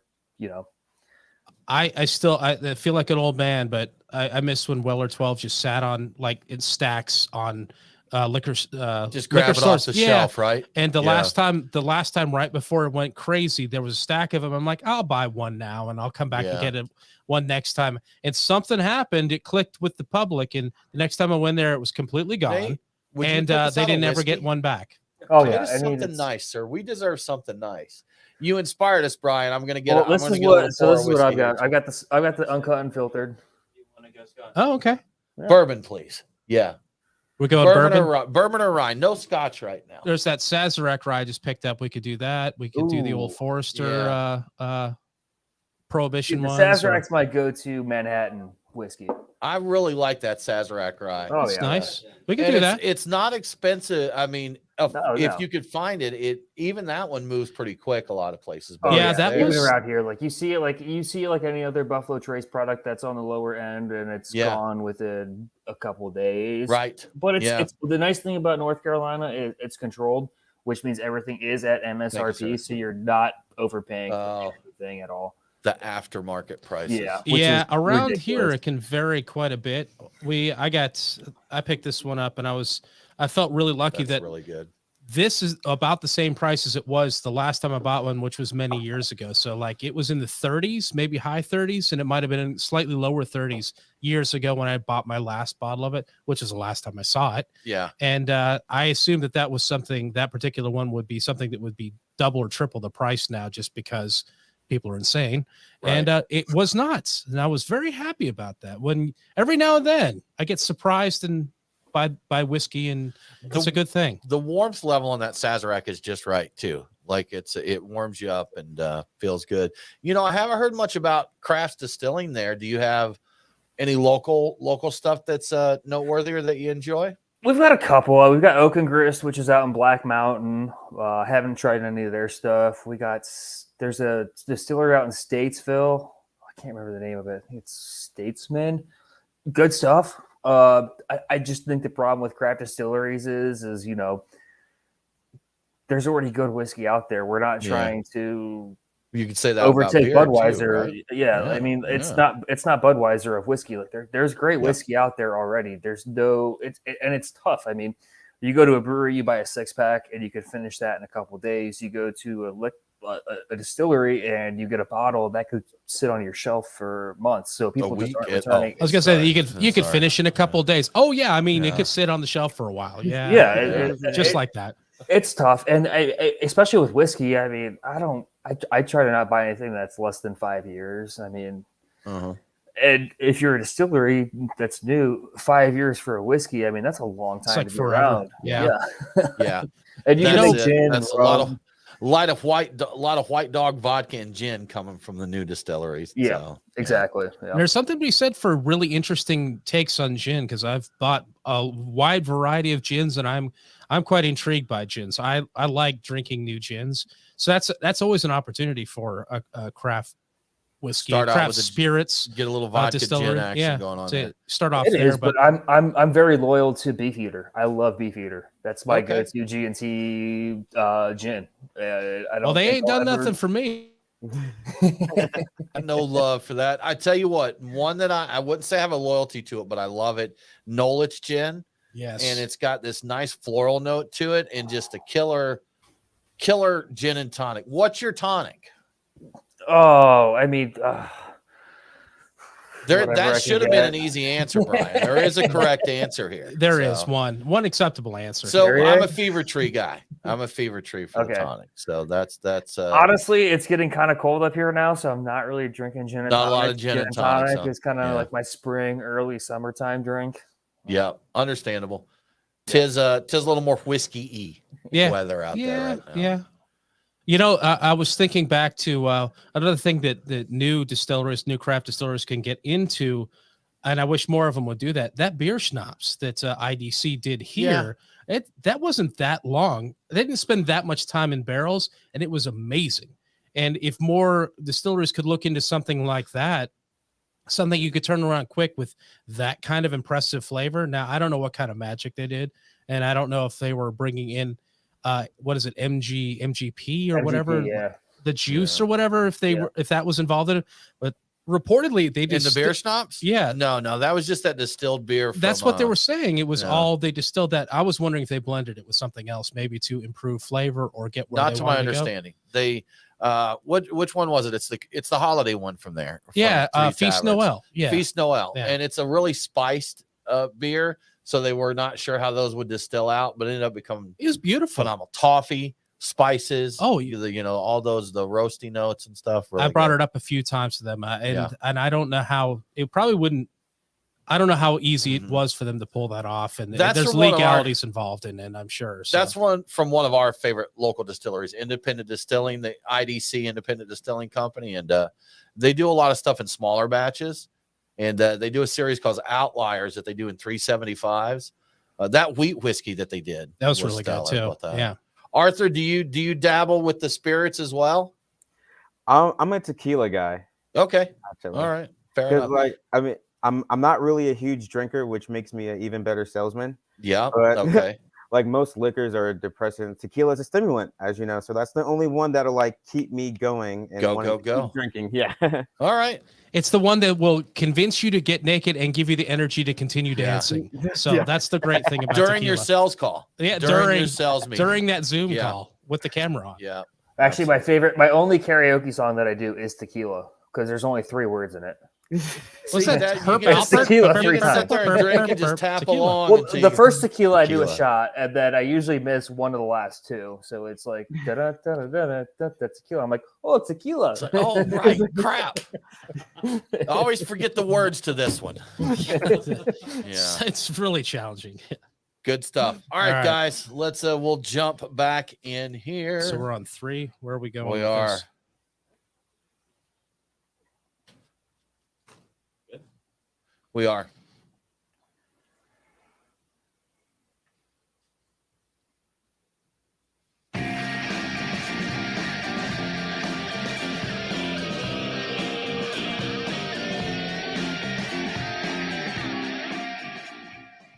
I feel like an old man, but I miss when Weller 12 just sat on like in stacks on liquor just liquor grab it stores. off the shelf, right? And the last time right before it went crazy, there was a stack of them. I'm like, I'll buy one now and I'll come back and get one next time. And something happened. It clicked with the public, and the next time I went there, it was completely gone. And they didn't ever get one back. Oh Get yeah, us something nice, sir. We deserve something nice. You inspired us, Brian. I'm gonna get. Well, this is what I've got. I've got the uncut unfiltered. Oh, okay. Yeah. Bourbon, please. Yeah. We're going bourbon. Bourbon or rye. No scotch right now. There's that Sazerac rye I just picked up. We could do that. We could do the Old Forester Prohibition The ones. Sazerac's my go-to Manhattan whiskey. I really like that Sazerac rye. Oh, It's yeah. nice. We can And do it's, that. it's not expensive. I mean, if No. you could find it, even that one moves pretty quick a lot of places. Oh, Yeah, that even was- around here. Like you see it like any other Buffalo Trace product that's on the lower end, and it's Yeah. gone within a couple of days. right. But it's Yeah. it's the nice thing about North Carolina is it's controlled, which means everything is at Thank you, MSRP, sir. so you're not overpaying Oh. for anything at all. The aftermarket prices. Yeah. which Yeah, is around here ridiculous. it can vary quite a bit. I picked this one up and I felt really lucky That's that really good. this is about the same price as it was the last time I bought one, which was many years ago. So like it was in the 30s, maybe high 30s, and it might have been in slightly lower 30s years ago when I bought my last bottle of it, which is the last time I saw it. Yeah. And I assumed that was something, that particular one would be something that would be double or triple the price now, just because people are insane. Right. And it was not. And I was very happy about that. When every now and then I get surprised by whiskey, and it's a good thing. The warmth level on that Sazerac is just right too. Like it warms you up and feels good. You know, I haven't heard much about Craft Distilling there. Do you have any local stuff that's noteworthy or that you enjoy? We've got a couple. We've got Oak and Grist, which is out in Black Mountain. Haven't tried any of their stuff. There's a distillery out in Statesville. I can't remember the name of it. I think it's Statesman. Good stuff. I just think the problem with craft distilleries is you know, there's already good whiskey out there. We're not trying to You could say that overtake about beer Budweiser. too, right? Yeah, I mean it's not Budweiser of whiskey. Like there's great whiskey out there already. There's no and it's tough. I mean, you go to a brewery, you buy a 6-pack, and you can finish that in a couple of days. You go to a distillery and you get a bottle that could sit on your shelf for months. So people just aren't returning. I was gonna say that you could Sorry. finish in a couple of days. Oh yeah, I mean it could sit on the shelf for a while. Yeah, Yeah, just like that. It's tough, and especially with whiskey. I mean, I try to not buy anything that's less than 5 years. I mean, and if you're a distillery that's new, 5 years for a whiskey, I mean that's a long time like to be forever. around. Yeah. Yeah. And you can That's make it. gin. That's and a rum. lot of white dog vodka and gin coming from the new distilleries. Yeah, So, exactly. Yeah. There's something to be said for really interesting takes on gin, because I've bought a wide variety of gins and I'm quite intrigued by gins. I like drinking new gins, so that's always an opportunity for a craft whiskey, Start out craft with spirits, Get a little vodka distillery. gin action going on to there. start off It there. is, but I'm very loyal to Beefeater. I love Beefeater. That's my Okay. go-to G&T gin. I don't. well, they think ain't I'll done ever- nothing for me. No love for that. I tell you what, one that I wouldn't say I have a loyalty to it, but I love it. Knowledge gin. Yes, And it's got this nice floral note to it and just a killer gin and tonic. What's your tonic? Oh, I mean, whatever I That can should have been an get. easy answer, Brian. There is a correct answer here. there is So- one acceptable answer. So Perrier? I'm a Fever Tree guy. I'm a Fever Tree for the Okay. tonic. So that's honestly, it's getting kind of cold up here now, so I'm not really drinking gin and Not a tonic. lot of gin and tonic, so, is kind of yeah. like my spring, early summertime drink. yeah, understandable. Tis a little more whiskey-y Yeah. weather out there right now. Yeah. You know, I was thinking back to another thing that new craft distilleries can get into, and I wish more of them would do that. That beer schnapps that IDC did here, that wasn't that long. They didn't spend that much time in barrels, and it was amazing. And if more distilleries could look into something like that, something you could turn around quick with that kind of impressive flavor. Now, I don't know what kind of magic they did, and I don't know if they were bringing in what is it, MGP or whatever, Yeah. the juice or whatever, if that was involved in it. But reportedly they In just the beer schnapps? Yeah. No, that was just that distilled beer. That's from, what they were saying. It was yeah. all they distilled that. I was wondering if they blended it with something else, maybe to improve flavor or get where Not they to my wanted to go. understanding. They which one was it? It's the holiday one from there. from Yeah, Three Feast Taverns. Noel. Yeah. Feast Noel. Yeah. And it's a really spiced beer. So they were not sure how those would distill out, but it ended up becoming It was beautiful. phenomenal. Toffee, spices. Oh, all those, the roasty notes and stuff. I brought it up a few times to them, and I don't know how it probably wouldn't. I don't know how easy it was for them to pull that off, and That's there's from one of our- legalities involved in it, I'm sure. So. That's one from one of our favorite local distilleries, Independent Distilling, the IDC Independent Distilling Company, and they do a lot of stuff in smaller batches. and they do a series called Outliers that they do in 375s. That wheat whiskey that they did That was really stellar. good too. About that. Yeah. Arthur, do you dabble with the spirits as well? I'm a tequila guy. Okay, Actually. all right, fair Because enough. like I mean, I'm not really a huge drinker, which makes me an even better salesman. Yeah, But okay. like most liquors are a depressant. Tequila is a stimulant, as you know. So that's the only one that'll like keep me going and Go, wanting go, to go. keep drinking. Yeah. All right. It's the one that will convince you to get naked and give you the energy to continue Yeah. dancing. So Yeah. that's the great thing about During your tequila. sales call. Yeah, During your sales meeting. during that Zoom Yeah. call with the camera on. Yeah. Actually, my only karaoke song that I do is Tequila because there's only 3 words in it. What's See, that? you Herb can- It's tequila you three can sit times. there and drink and just tap Tequila. along. Well, until the you- first tequila I do a Tequila. shot, and then I usually miss one of the last 2. So it's like da da da da da da da tequila. I'm like, oh, tequila. It's like, oh, right, crap. I always forget the words to this one. Yeah, It's really challenging. good stuff. All right, All right. guys, let's we'll jump back in here. So we're on 3. Where are we going? We with are. this? We are.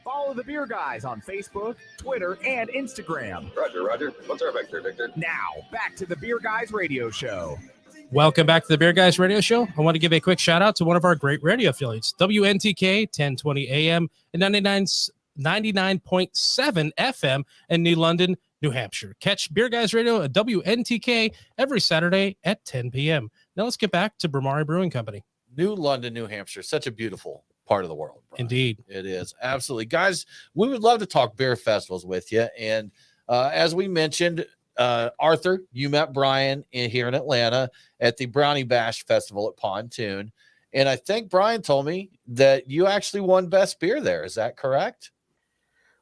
Follow the Beer Guys on Facebook, Twitter, and Instagram. Roger. What's our vector, Victor? Now, back to the Beer Guys radio show. Welcome back to the Beer Guys Radio Show. I want to give a quick shout out to one of our great radio affiliates, WNTK 1020 AM and 99.7 FM in New London, New Hampshire. Catch Beer Guys Radio at WNTK every Saturday at 10 p.m. Now let's get back to Brahmari Brewing Company. New London, New Hampshire, such a beautiful part of the world. Brian. Indeed. It is. Absolutely. Guys, we would love to talk beer festivals with you. And as we mentioned, Arthur, you met Brian here in Atlanta at the Brownie Bash Festival at Pontoon. And I think Brian told me that you actually won Best Beer there. Is that correct?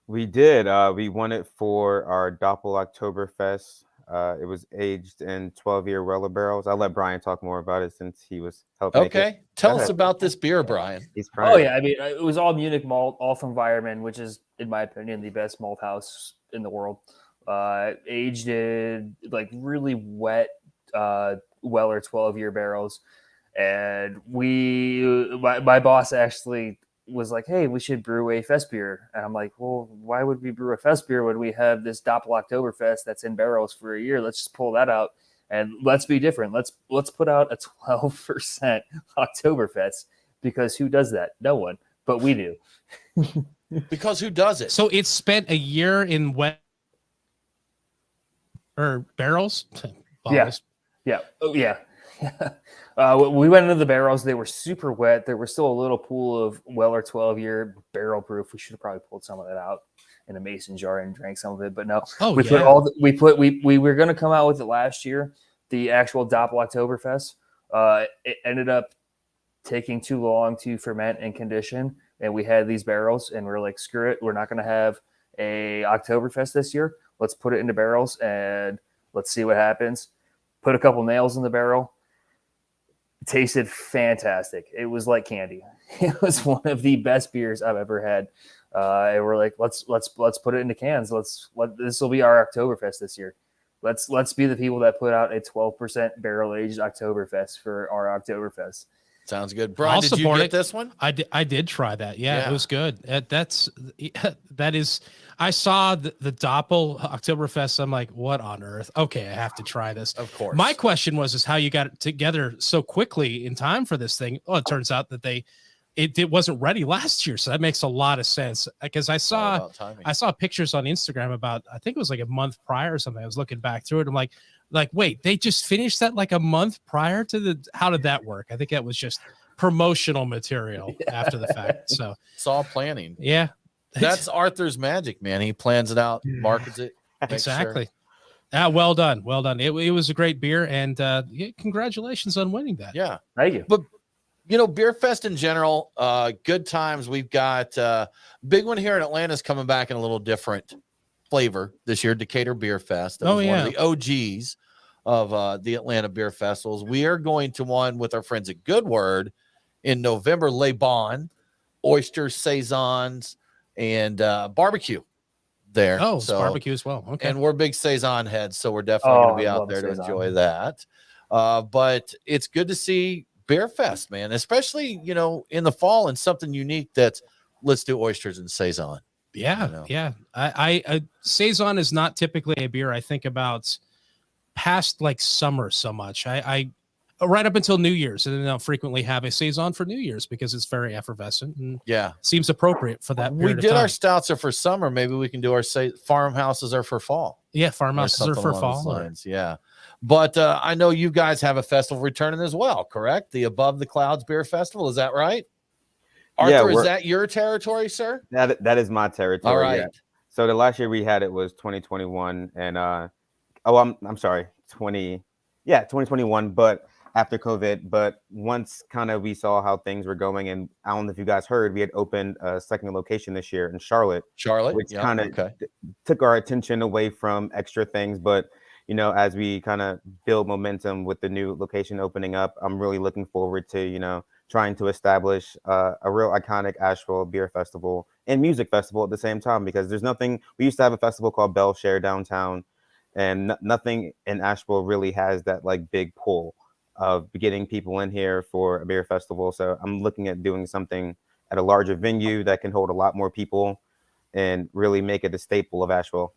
We did. We won it for our Doppel Oktoberfest. It was aged in 12-year Weller barrels. I'll let Brian talk more about it since he was helping. make it. Okay. Tell Go us ahead. about this beer, Brian. He's Oh trying. yeah, I mean it was all Munich malt, all from Weirman, which is, in my opinion, the best malt house in the world. Aged in like really wet Weller 12-year barrels, and my boss actually was like, "Hey, we should brew a fest beer," and I'm like, "Well, why would we brew a fest beer when we have this Doppel Oktoberfest that's in barrels for a year? Let's just pull that out and let's be different. Let's put out a 12% Oktoberfest because who does that? No one, but we do." Because who does it? So it's spent a year in wet or barrels. Yeah. Yeah. Oh, yeah. We went into the barrels. They were super wet. There was still a little pool of Weller 12-year barrel proof. We should have probably pulled some of that out in a mason jar and drank some of it. But no, Oh, we yeah. put all the, we were going to come out with it last year, the actual Doppel Oktoberfest. It ended up taking too long to ferment and condition. And we had these barrels and we're like, screw it. We're not going to have a Oktoberfest this year. Let's put it into barrels and let's see what happens. Put a couple nails in the barrel. It tasted fantastic. It was like candy. It was one of the best beers I've ever had. And we're like, let's put it into cans. This will be our Oktoberfest this year. Let's be the people that put out a 12% barrel aged Oktoberfest for our Oktoberfest. Sounds good. Brian, I'll did you support get it. this one? I did try that. Yeah, Yeah. it was good. That is. I saw the Doppel Oktoberfest. I'm like, what on earth? Okay, I have to try this. Of course. My question was how you got it together so quickly in time for this thing. Well, it turns out that it wasn't ready last year, so that makes a lot of sense. Because I All saw about timing. pictures on Instagram about, I think it was like a month prior or something. I was looking back through it. I'm like, wait, they just finished that like a month prior to how did that work? I think that was just promotional material after the fact. So It's all planning. yeah, That's Arthur's magic, man. He plans it out, markets it. makes sure. exactly. Well done. It was a great beer, and yeah, congratulations on winning that. Yeah. Thank you. But, Beer Fest in general, good times. We've got big one here in Atlanta is coming back in a little different flavor this year, Decatur Beer Fest. That was one of the OGs of the Atlanta Beer Festivals. We are going to one with our friends at Good Word in November, Le Bon, oysters, saisons, and barbecue there. Oh, so barbecue as well. Okay. And we're big saison heads, so we're definitely going to be I out love there to saison. enjoy that. But it's good to see Beer Fest, man, especially, in the fall, and something unique that's let's do oysters and saison. Yeah. Yeah. I saison is not typically a beer I think about past like summer so much. I right up until New Year's, and then I'll frequently have a saison for New Year's because it's very effervescent and seems appropriate for that We period did of time. our stouts are for summer. Maybe we can do our farmhouses are for fall. Yeah, farmhouses are for fall. Yeah. But I know you guys have a festival returning as well, correct? The Above the Clouds Beer Festival. Is that right? Arthur, is that your territory, sir? That is my territory. All right. Yeah. So the last year we had it was 2021, and I'm sorry, 2021, but after COVID. But once kind of we saw how things were going, and I don't know if you guys heard, we had opened a second location this year in Charlotte, which kind of took our attention away from extra things. But as we kind of build momentum with the new location opening up, I'm really looking forward to trying to establish a real iconic Asheville beer festival and music festival at the same time, because there's nothing. We used to have a festival called Bell Share downtown, and nothing in Asheville really has that like big pull of getting people in here for a beer festival. So I'm looking at doing something at a larger venue that can hold a lot more people and really make it a staple of Asheville.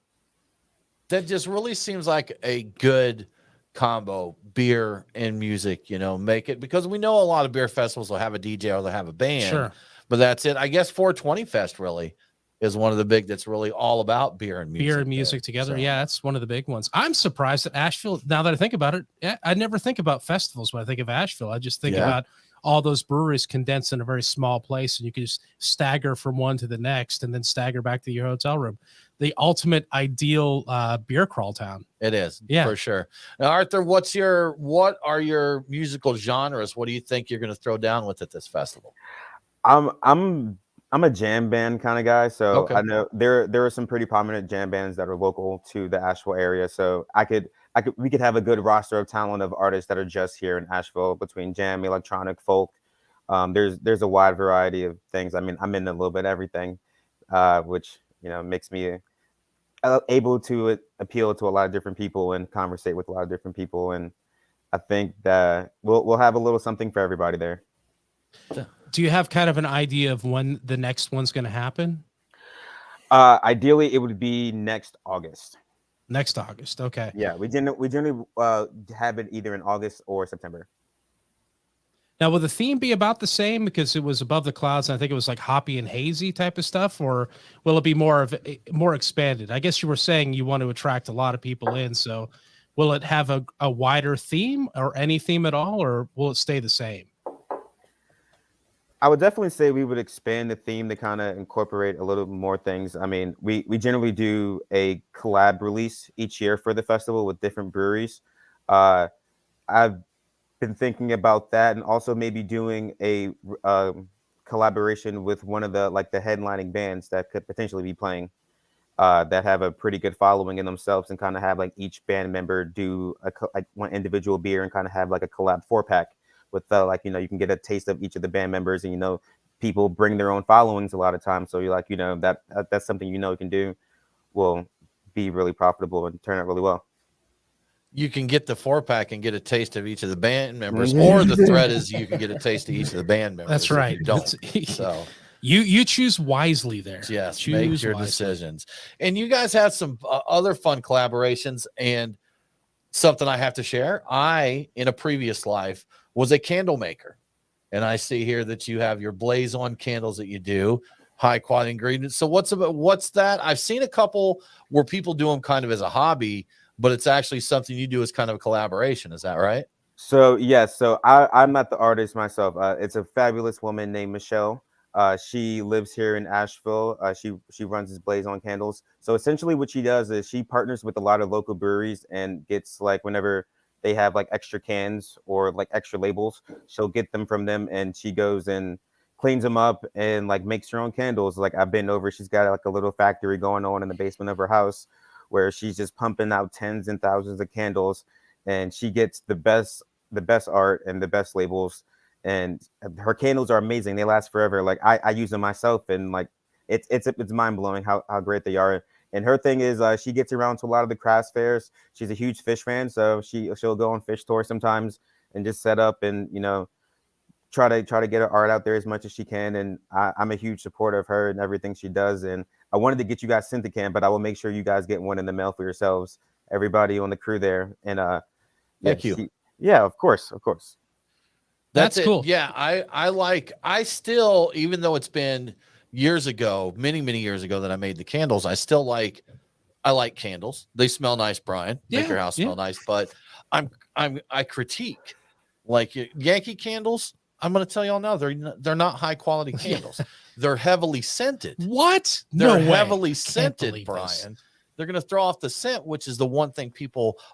That just really seems like a good combo, beer and music, make it, because we know a lot of beer festivals will have a DJ or they'll have a band. Sure. But that's it. I guess 420 Fest really is one of the big, that's really all about beer and music. Beer and music together. So. Yeah, that's one of the big ones. I'm surprised that Asheville, now that I think about it, I never think about festivals when I think of Asheville. I just think about all those breweries condensed in a very small place, and you can just stagger from one to the next and then stagger back to your hotel room. The ultimate ideal beer crawl town. It is, for sure. Now, Arthur, what are your musical genres? What do you think you're going to throw down with at this festival? I'm a jam band kind of guy, so I know there are some pretty prominent jam bands that are local to the Asheville area. So we could have a good roster of talent of artists that are just here in Asheville, between jam, electronic, folk. There's a wide variety of things. I mean, I'm in a little bit of everything, which makes me able to appeal to a lot of different people and conversate with a lot of different people. And I think that we'll have a little something for everybody there. Do you have kind of an idea of when the next one's going to happen? Ideally, it would be next August. Next August, okay. Yeah, we generally have it either in August or September. Now, will the theme be about the same because it was Above the Clouds, and I think it was like hoppy and hazy type of stuff, or will it be more expanded? I guess you were saying you want to attract a lot of people in, so will it have a wider theme or any theme at all, or will it stay the same? I would definitely say we would expand the theme to kind of incorporate a little more things. I mean, we generally do a collab release each year for the festival with different breweries. I've been thinking about that, and also maybe doing a collaboration with one of the headlining bands that could potentially be playing that have a pretty good following in themselves, and kind of have like each band member do one individual beer and kind of have like a collab 4-pack with you can get a taste of each of the band members, and people bring their own followings a lot of times, so you're that's something you can do will be really profitable and turn out really well. You can get the 4-pack and get a taste of each of the band members, or the threat is you can get a taste of each of the band members. That's right. So you choose wisely there. Yes, make your decisions. And you guys have some other fun collaborations, and something I have to share. I, in a previous life, was a candle maker, and I see here that you have your Blaze On candles that you do, high quality ingredients. So what's that? I've seen a couple where people do them kind of as a hobby, but it's actually something you do as kind of a collaboration. Is that right? So yes, so I'm not the artist myself. It's a fabulous woman named Michelle. She lives here in Asheville. She runs this Blaze On candles. So essentially what she does is she partners with a lot of local breweries and gets whenever they have extra cans or extra labels, she'll get them from them, and she goes and cleans them up and makes her own candles. I've been over, she's got a little factory going on in the basement of her house where she's just pumping out tens and thousands of candles, and she gets the best art and the best labels, and her candles are amazing. They last forever. Like I use them myself, and like it's mind blowing how great they are. And her thing is she gets around to a lot of the craft fairs. She's a huge fish fan, so she'll go on fish tours sometimes and just set up and try to get her art out there as much as she can. And I'm a huge supporter of her and everything she does. And I wanted to get you guys Synthican, but I will make sure you guys get one in the mail for yourselves, everybody on the crew there. And Thank you. Yeah, of course. That's cool. Yeah, I still, even though it's been years ago, many years ago that I made the candles, I like candles. They smell nice, Brian. Make your house smell nice. But I critique like Yankee candles. I'm going to tell y'all now, they're not high quality candles. They're heavily scented. What? They're No way. heavily Can't scented, believe Brian. this. They're going to throw off the scent, which is the one thing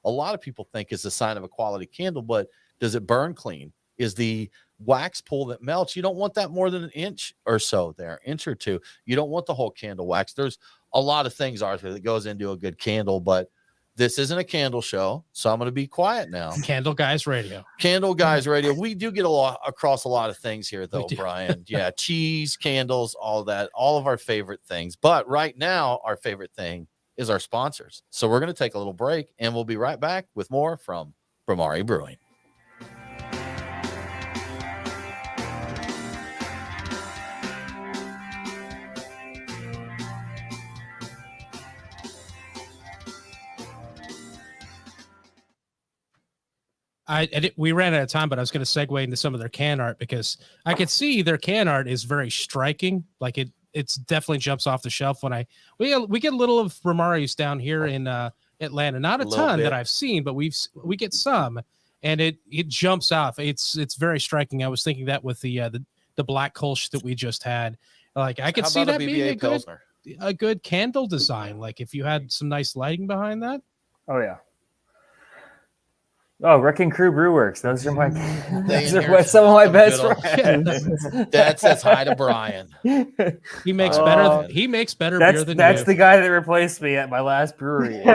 a lot of people think is a sign of a quality candle. But does it burn clean? Is the wax pool that melts? You don't want that more than an inch or so there, inch or two. You don't want the whole candle wax. There's a lot of things, Arthur, that goes into a good candle, but this isn't a candle show, so I'm going to be quiet now. Candle Guys Radio. Candle Guys Radio. We do get across a lot of things here, though, Brian. Yeah, cheese, candles, all that, all of our favorite things. But right now, our favorite thing is our sponsors. So we're going to take a little break, and we'll be right back with more from Bhramari Brewing. We ran out of time, but I was going to segue into some of their can art because I could see their can art is very striking. Like it's definitely jumps off the shelf when we get a little of Brahmaris down here in Atlanta. Not a ton that I've seen, but we get some, and it jumps off. It's very striking. I was thinking that with the black Kolsch that we just had. Like I could see that being a good candle design. Like if you had some nice lighting behind that. Oh yeah. Oh, Wrecking Crew Brewworks. Those are some of my best friends. That says hi to Brian. He makes better beer than that's you. the guy that replaced me at my last brewery. In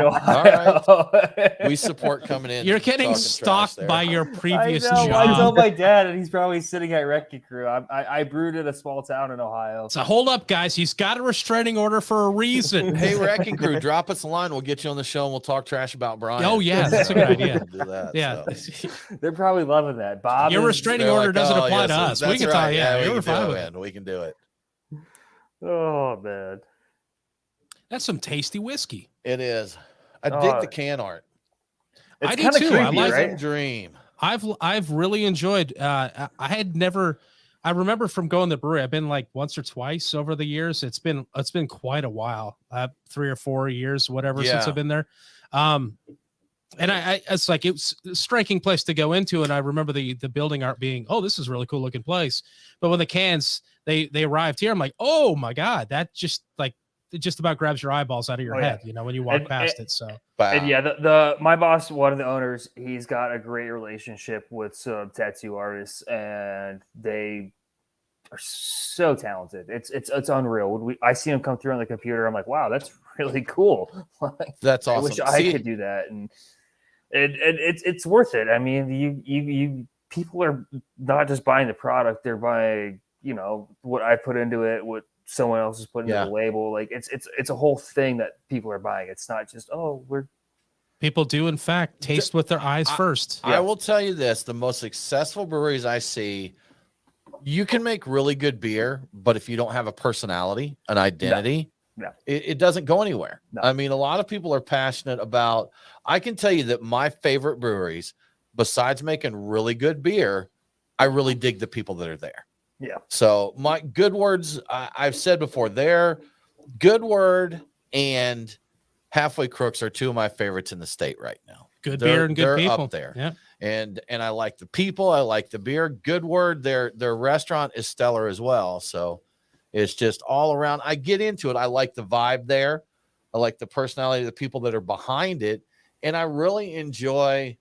Ohio. All right. We support coming in. You're getting stalked by your previous job. I told my dad, and he's probably sitting at Wrecking Crew. I brewed in a small town in Ohio. So hold up, guys. He's got a restraining order for a reason. Hey, Wrecking Crew, drop us a line. We'll get you on the show, and we'll talk trash about Brian. Oh yeah, that's a good idea. Do that. Yeah, so. They're probably loving that. Bob, your restraining order doesn't apply to us. We can tell you. Yeah, we're fine with it. We can do it. Oh man, that's some tasty whiskey. It is. I dig the can art. It's I do too. Creepy, I like right? Dream. I've really enjoyed. I had never. I remember from going to the brewery. I've been like once or twice over the years. It's been quite a while. 3 or 4 years, whatever, since I've been there. And it's like, it was a striking place to go into. And I remember the building art being, oh, this is a really cool looking place. But when the cans, they arrived here, I'm like, oh my God, that just like, it just about grabs your eyeballs out of your head, when you walk past it. So, and yeah, my boss, one of the owners, he's got a great relationship with some tattoo artists, and they are so talented. It's unreal. I see them come through on the computer. I'm like, wow, that's really cool. That's awesome. I wish I could do that. And it's worth it. I mean, you people are not just buying the product; they're buying, what I put into it, what someone else is putting into the label. Like it's a whole thing that people are buying. It's not just people do in fact taste with their eyes first. I will tell you this: the most successful breweries I see, you can make really good beer, but if you don't have a personality, an identity. No. It doesn't go anywhere. No. I mean, a lot of people are passionate about, I can tell you that my favorite breweries, besides making really good beer, I really dig the people that are there. Yeah. So my Good Words, I've said before, they're Good Word and Halfway Crooks are two of my favorites in the state right now. Good beer and good people up there. Yeah. And I like the people. I like the beer. Good Word, their restaurant is stellar as well. So it's just all around. I get into it. I like the vibe there. I like the personality of the people that are behind it. And I really enjoy,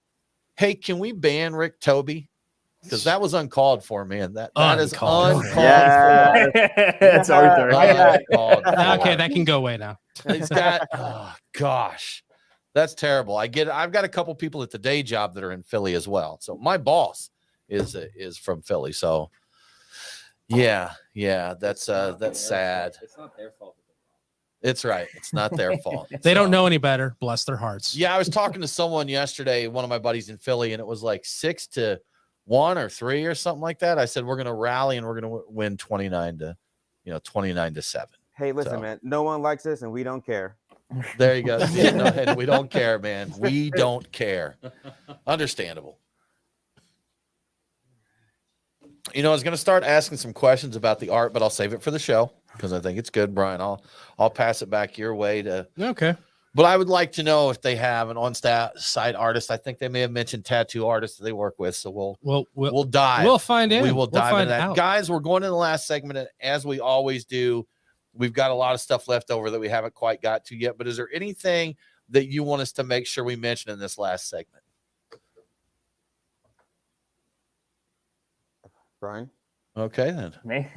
hey, can we ban Rick Toby? Because that was uncalled for, man. That is uncalled for. That's Arthur. Okay, that can go away now. He's got, oh gosh, that's terrible. I've got a couple people at the day job that are in Philly as well. So my boss is from Philly. So yeah, that's sad. It's not their fault. It's right. It's not their fault. They don't know any better. Bless their hearts. Yeah, I was talking to someone yesterday, one of my buddies in Philly, and it was like 6-1 or 3 or something like that. I said we're going to rally and we're going to win 29-7. Hey, listen, man. No one likes us, and we don't care. There you go. Yeah, no, and we don't care, man. We don't care. Understandable. I was going to start asking some questions about the art, but I'll save it for the show because I think it's good, Brian. I'll pass it back your way to. Okay. But I would like to know if they have an on-site artist. I think they may have mentioned tattoo artists that they work with. So we'll dive. We'll find out. We will dive into that. Out. Guys, we're going to the last segment, and as we always do, we've got a lot of stuff left over that we haven't quite got to yet. But is there anything that you want us to make sure we mention in this last segment? Brian? Okay, then. Me?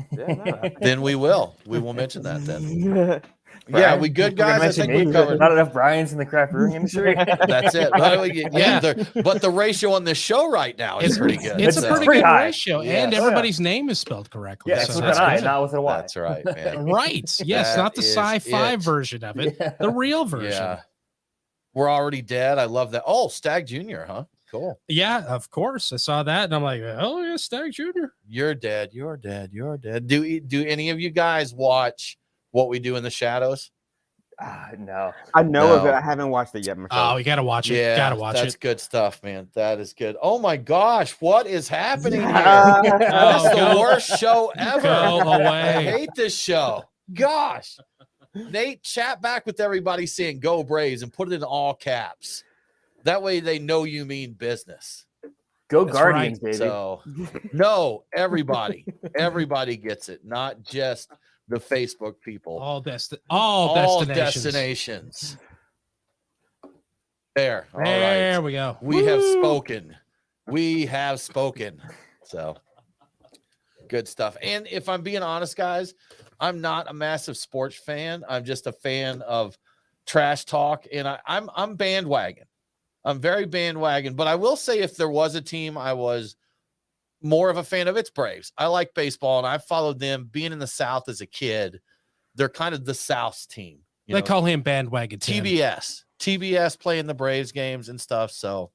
Then we will mention that then. Yeah, we good, guys? I think we covered. Not enough Brian's in the craft brewing industry. That's it. But the ratio on this show right now is pretty good. It's a pretty good ratio, Yes. and everybody's name is spelled correctly. Yeah, so with that's an I, good. not with a Y. That's right, man. Right. Yes, That not the is sci-fi it. version of it. Yeah. The real version. Yeah. We're already dead. I love that. Oh, Stag Jr., huh? Cool. Yeah, of course. I saw that, and I'm like, oh, yeah, Stag Jr. You're dead. You're dead. You're dead. Do any of you guys watch What We Do in the Shadows? No. I know No. of it. I haven't watched it yet myself. Oh, you got to watch it. Yeah, Got to watch that's it. good stuff, man. That is good. Oh my gosh, what is happening here? Yeah. That's the go- worst show ever. Go I away. hate this show. Gosh. Nate, chat back with everybody saying "Go Braves" and put it in all caps. That way they know you mean business. Go That's Guardians, baby. So, no, everybody gets it, not just the Facebook people. All All destinations. destinations. There. All There right. we go. We have spoken. We have spoken. So good stuff. And if I'm being honest, guys, I'm not a massive sports fan. I'm just a fan of trash talk. And I'm bandwagon. I'm very bandwagon. But I will say if there was a team I was more of a fan of, it's Braves. I like baseball, and I followed them being in the South as a kid. They're kind of the South's team. They call him bandwagon Tim. TBS playing the Braves games and stuff. So,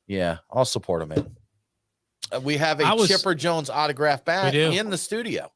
yeah, I'll support them, man. We have a Chipper Jones autograph bat in the studio.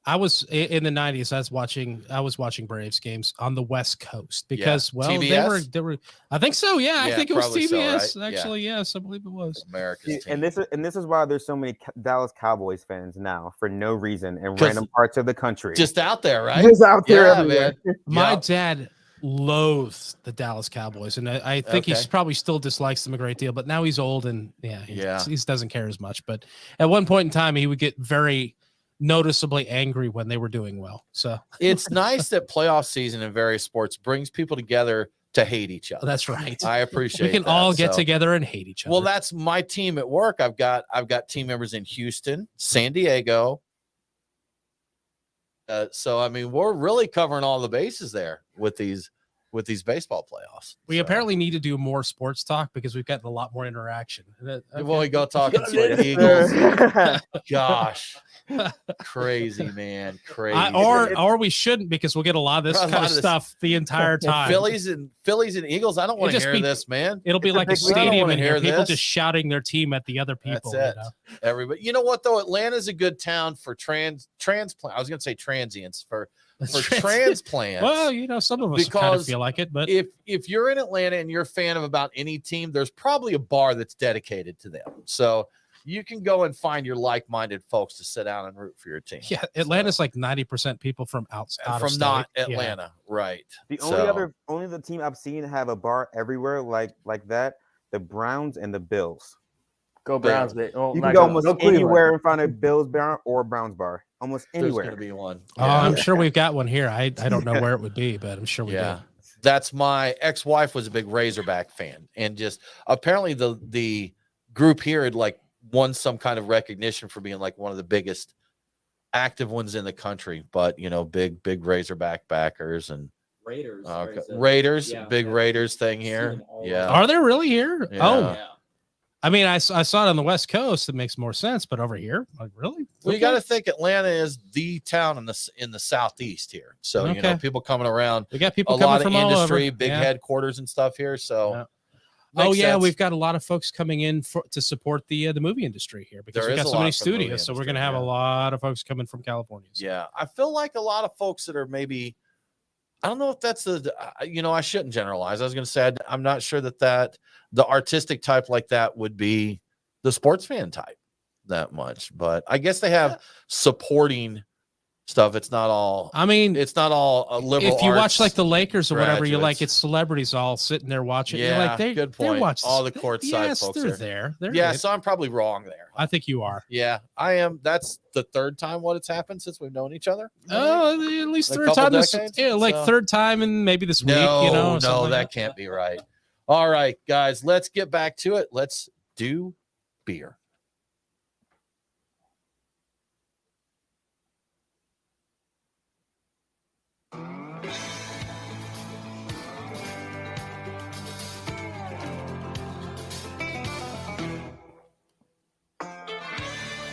I was in the 90s. I was watching Braves games on the West Coast because, TBS? they were. I think so. Yeah, I think it was probably TBS. so, right? Actually, yes, I believe it was. America's team. And this is why there's so many Dallas Cowboys fans now for no reason in random parts of the country. Just out there, right? Just out there Yeah, everywhere. man. My dad loathes the Dallas Cowboys, and I think he probably still dislikes them a great deal. But now he's old, and he doesn't care as much. But at one point in time, he would get very noticeably angry when they were doing well. So it's nice that playoff season in various sports brings people together to hate each other. That's right. I appreciate we can that. all get together and hate each other. Well, that's my team at work. I've got team members in Houston, San Diego. So I mean, we're really covering all the bases there with these baseball playoffs. We apparently need to do more sports talk because we've gotten a lot more interaction. Well, we go talking to the Eagles. Gosh, crazy, man, crazy. Or we shouldn't because we'll get a lot of this kind of stuff the entire time. Phillies and Eagles. I don't want to hear this, man. It'll be like a stadium in here. People this. just shouting their team at the other people. That's it. Everybody. You know what though? Atlanta's a good town for transplant. I was going to say transients for transplants. Well, some of us kind of feel like it, but if you're in Atlanta and you're a fan of about any team, there's probably a bar that's dedicated to them. So you can go and find your like-minded folks to sit down and root for your team. Yeah, Atlanta's like 90% people from outside from not Atlanta, right? The only other team I've seen have a bar everywhere like that, the Browns and the Bills. Go Browns, you can go almost anywhere and find a Bills bar or Browns bar. Almost anywhere. There's going to be one. Oh, I'm sure we've got one here. I don't know where it would be, but I'm sure we do. That's my ex-wife was a big Razorback fan, and just apparently the group here had like won some kind of recognition for being like one of the biggest active ones in the country. But big Razorback backers and Raiders. Raiders, big Raiders thing here. Are they really here? Yeah. I mean, I saw it on the West Coast. It makes more sense, but over here, like really? Well, you got to think Atlanta is the town in the Southeast here. So, people coming around, we got people a coming lot of from all industry, over. big headquarters and stuff here. So, Yeah. makes sense. We've got a lot of folks coming in to support the movie industry here because we've got so many studios. So we're going to have a lot of folks coming from California. So. Yeah. I feel like a lot of folks that are maybe, I don't know if that's I shouldn't generalize. I was going to say, I'm not sure that the artistic type like that would be the sports fan type that much, but I guess they have supporting stuff. It's not all, it's not all a liberal. If you watch arts like the Lakers or whatever, you're like, graduates. it's celebrities all sitting there watching. Yeah, You're like, good point. Watching All the courtside folks they're are there. Yeah, so I'm probably wrong there. I think you are. Yeah, I am. That's the third time what it's happened since we've known each other. Oh, at least A third couple time. decades? Third time and maybe this week. No, something that like can't be right. All right, guys, let's get back to it. Let's do beer.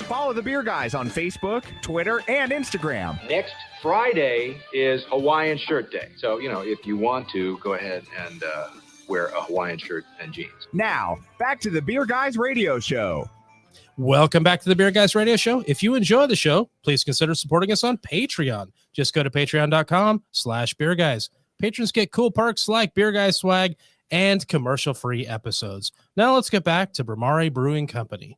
Follow the Beer Guys on Facebook, Twitter, and Instagram. Next Friday is Hawaiian Shirt Day. So, if you want to, go ahead and wear a Hawaiian shirt and jeans. Now, back to the Beer Guys radio show. Welcome back to the Beer Guys Radio Show. If you enjoy the show, please consider supporting us on Patreon. Just go to patreon.com/Beer Guys. Patrons get cool perks like Beer Guys swag and commercial-free episodes. Now let's get back to Brahmari Brewing Company.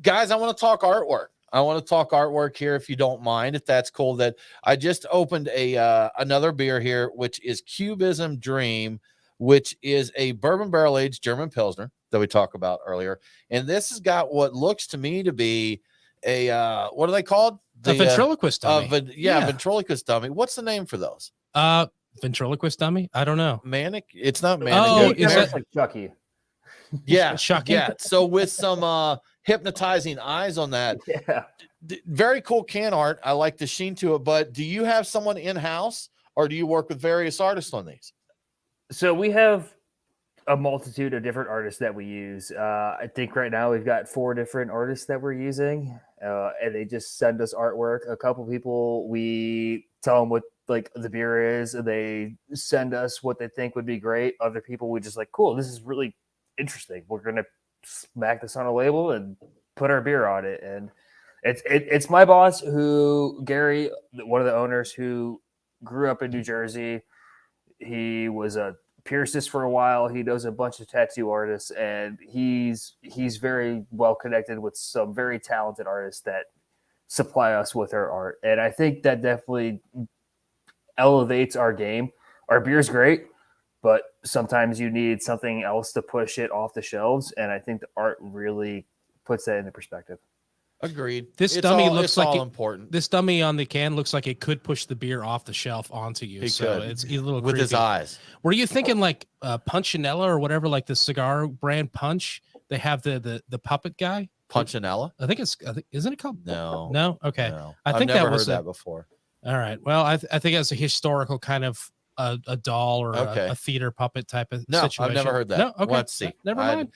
Guys, I want to talk artwork. I want to talk artwork here, if you don't mind, if that's cool. That I just opened another beer here, which is Cubism Dream, which is a bourbon barrel aged German Pilsner that we talked about earlier. And this has got what looks to me to be a what are they called? The ventriloquist dummy. Ventriloquist dummy. What's the name for those? Ventriloquist dummy? I don't know. Manic? It's not manic. Oh, Is that like Chucky? Yeah, Chucky. Yeah. So with some hypnotizing eyes on that. Yeah. Very cool can art. I like the sheen to it. But do you have someone in-house or do you work with various artists on these? So we have a multitude of different artists that we use. I think right now we've got 4 different artists that we're using, and they just send us artwork. A couple people, we tell them what like the beer is, and they send us what they think would be great. Other people, we just like, cool, this is really interesting. We're gonna smack this on a label and put our beer on it. And it's my boss, who Gary, one of the owners, who grew up in New Jersey. He was a piercist for a while. He knows a bunch of tattoo artists, and he's very well connected with some very talented artists that supply us with our art. And I think that definitely elevates our game. Our beer's great, but sometimes you need something else to push it off the shelves. And I think the art really puts that into perspective. Agreed. This dummy looks like important. This dummy on the can looks like it could push the beer off the shelf onto you. He so could. it's a little with his creepy. eyes. Were you thinking like Punchinella or whatever, like the cigar brand Punch? They have the puppet guy. Punchinella? I think isn't it called? No. Okay. No. I think I've never that was heard that before. All right. Well, I think it's a historical kind of a doll or a theater puppet type of situation. I've never heard that. No. Okay. Let's see. Never mind.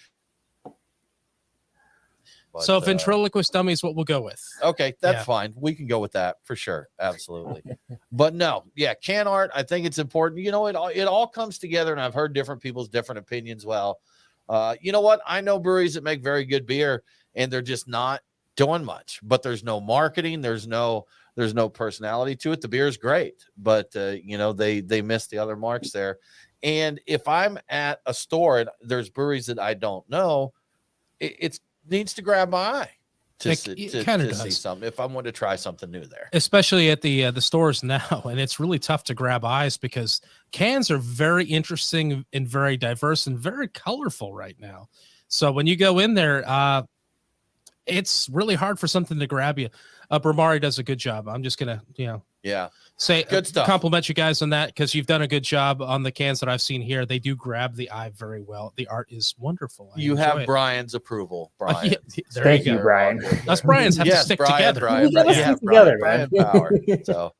So ventriloquist dummy is what we'll go with. Okay, that's fine. We can go with that for sure. Absolutely. But no, can art, I think it's important. It all comes together, and I've heard different people's different opinions. Well, you know what? I know breweries that make very good beer, and they're just not doing much. But there's no marketing. There's no personality to it. The beer is great, but they miss the other marks there. And if I'm at a store and there's breweries that I don't know, it needs to grab my eye to see something if I want to try something new there. Especially at the stores now, and it's really tough to grab eyes because cans are very interesting and very diverse and very colorful right now. So when you go in there, it's really hard for something to grab you. Bhramari does a good job. I'm just gonna, say good stuff. Compliment you guys on that because you've done a good job on the cans that I've seen here. They do grab the eye very well. The art is wonderful. You have Brian's approval, Brian. Thank you, Brian. Us Brian's have to stick together. Brian, together, Brian Power. So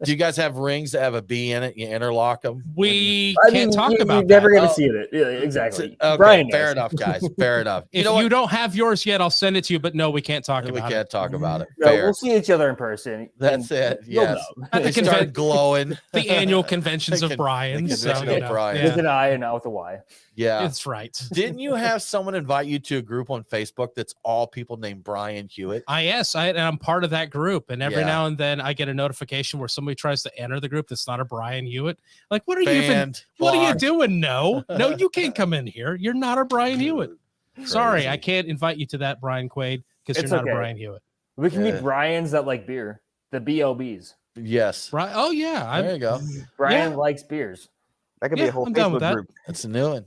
Do you guys have rings that have a B in it? You interlock them. We I can't mean, talk you about never that. get to Oh. see it. Yeah, exactly. Okay, Brian fair knows. enough, guys. Fair enough. If know you what? don't have yours yet, I'll send it to you. But no, we can't talk We about can't it. talk about it. No, Fair. we'll see each other in person. That's and it. you'll Yes. know. At They the start glowing. The annual conventions of The Brian. So, convention you of know, Brian. yeah, With an I and not with a Y. Yeah. it's right. Didn't you have someone invite you to a group on Facebook that's all people named Brian Hewitt? And I'm part of that group. And every Yeah. now and then I get a notification where somebody tries to enter the group that's not a Brian Hewitt. Like, what are you even? Banned, What are you blocked. doing? No, you can't come in here. You're not a Brian Hewitt. Sorry, I Crazy. can't invite you to that, Brian Quaid, because you're It's not okay. a Brian Hewitt. We can Yeah. meet Brian's that like beer. The BLBs. Yes. Right? Oh yeah, There you go. Brian Yeah. likes beers. That could Yeah, be a whole I'm down with Facebook that. group. That's a new one.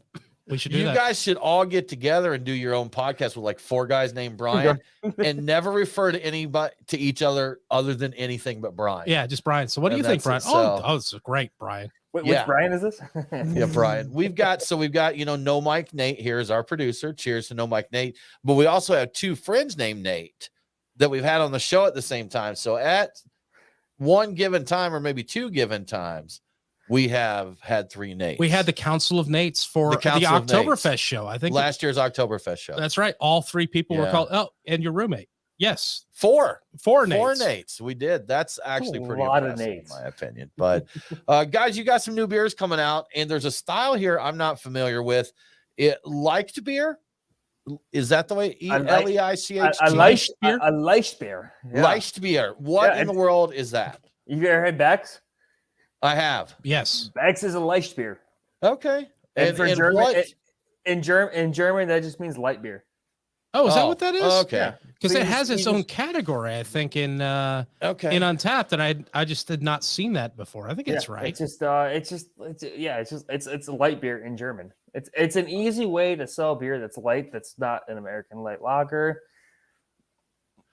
we should do You that. guys should all get together and do your own podcast with like 4 guys named Brian and never refer to anybody to each other than anything but Brian. Yeah, just Brian. So what do And you think, Brian? that's it, so- Oh, it's great, Brian. Which Yeah. Brian is this? Yeah, Brian. We've got No Mike Nate here is our producer. Cheers to No Mike Nate. But we also have 2 friends named Nate that we've had on the show at the same time. So at one given time, or maybe 2 given times, we have had 3 Nates. We had the Council of Nates for the Council of Nates. Oktoberfest show. I think last year's Oktoberfest show. that's right. All 3 people were Yeah. called. Oh, and your roommate. Yes, 4 4 Nates. Nates. We did. That's actually A pretty lot of impressive, in Nates. my opinion. But guys, you got some new beers coming out, and there's a style here I'm not familiar with. It liked beer. Is that the way? Leicht? A leicht beer. A leicht beer. Yeah. Leicht beer. What Yeah, in the world is that? You ever had Beck's? I have. Yes. Beck's is a leicht beer. Okay. And for German, what? in German, that just means light beer. Oh, is that Oh, what that is? Okay. Yeah. Because So it you has just- its you own just- category, I think, in Okay. Untapped, and I just had not seen that before. I think it's Yeah, right. It's a light beer in German. It's an easy way to sell beer that's light, that's not an American light lager,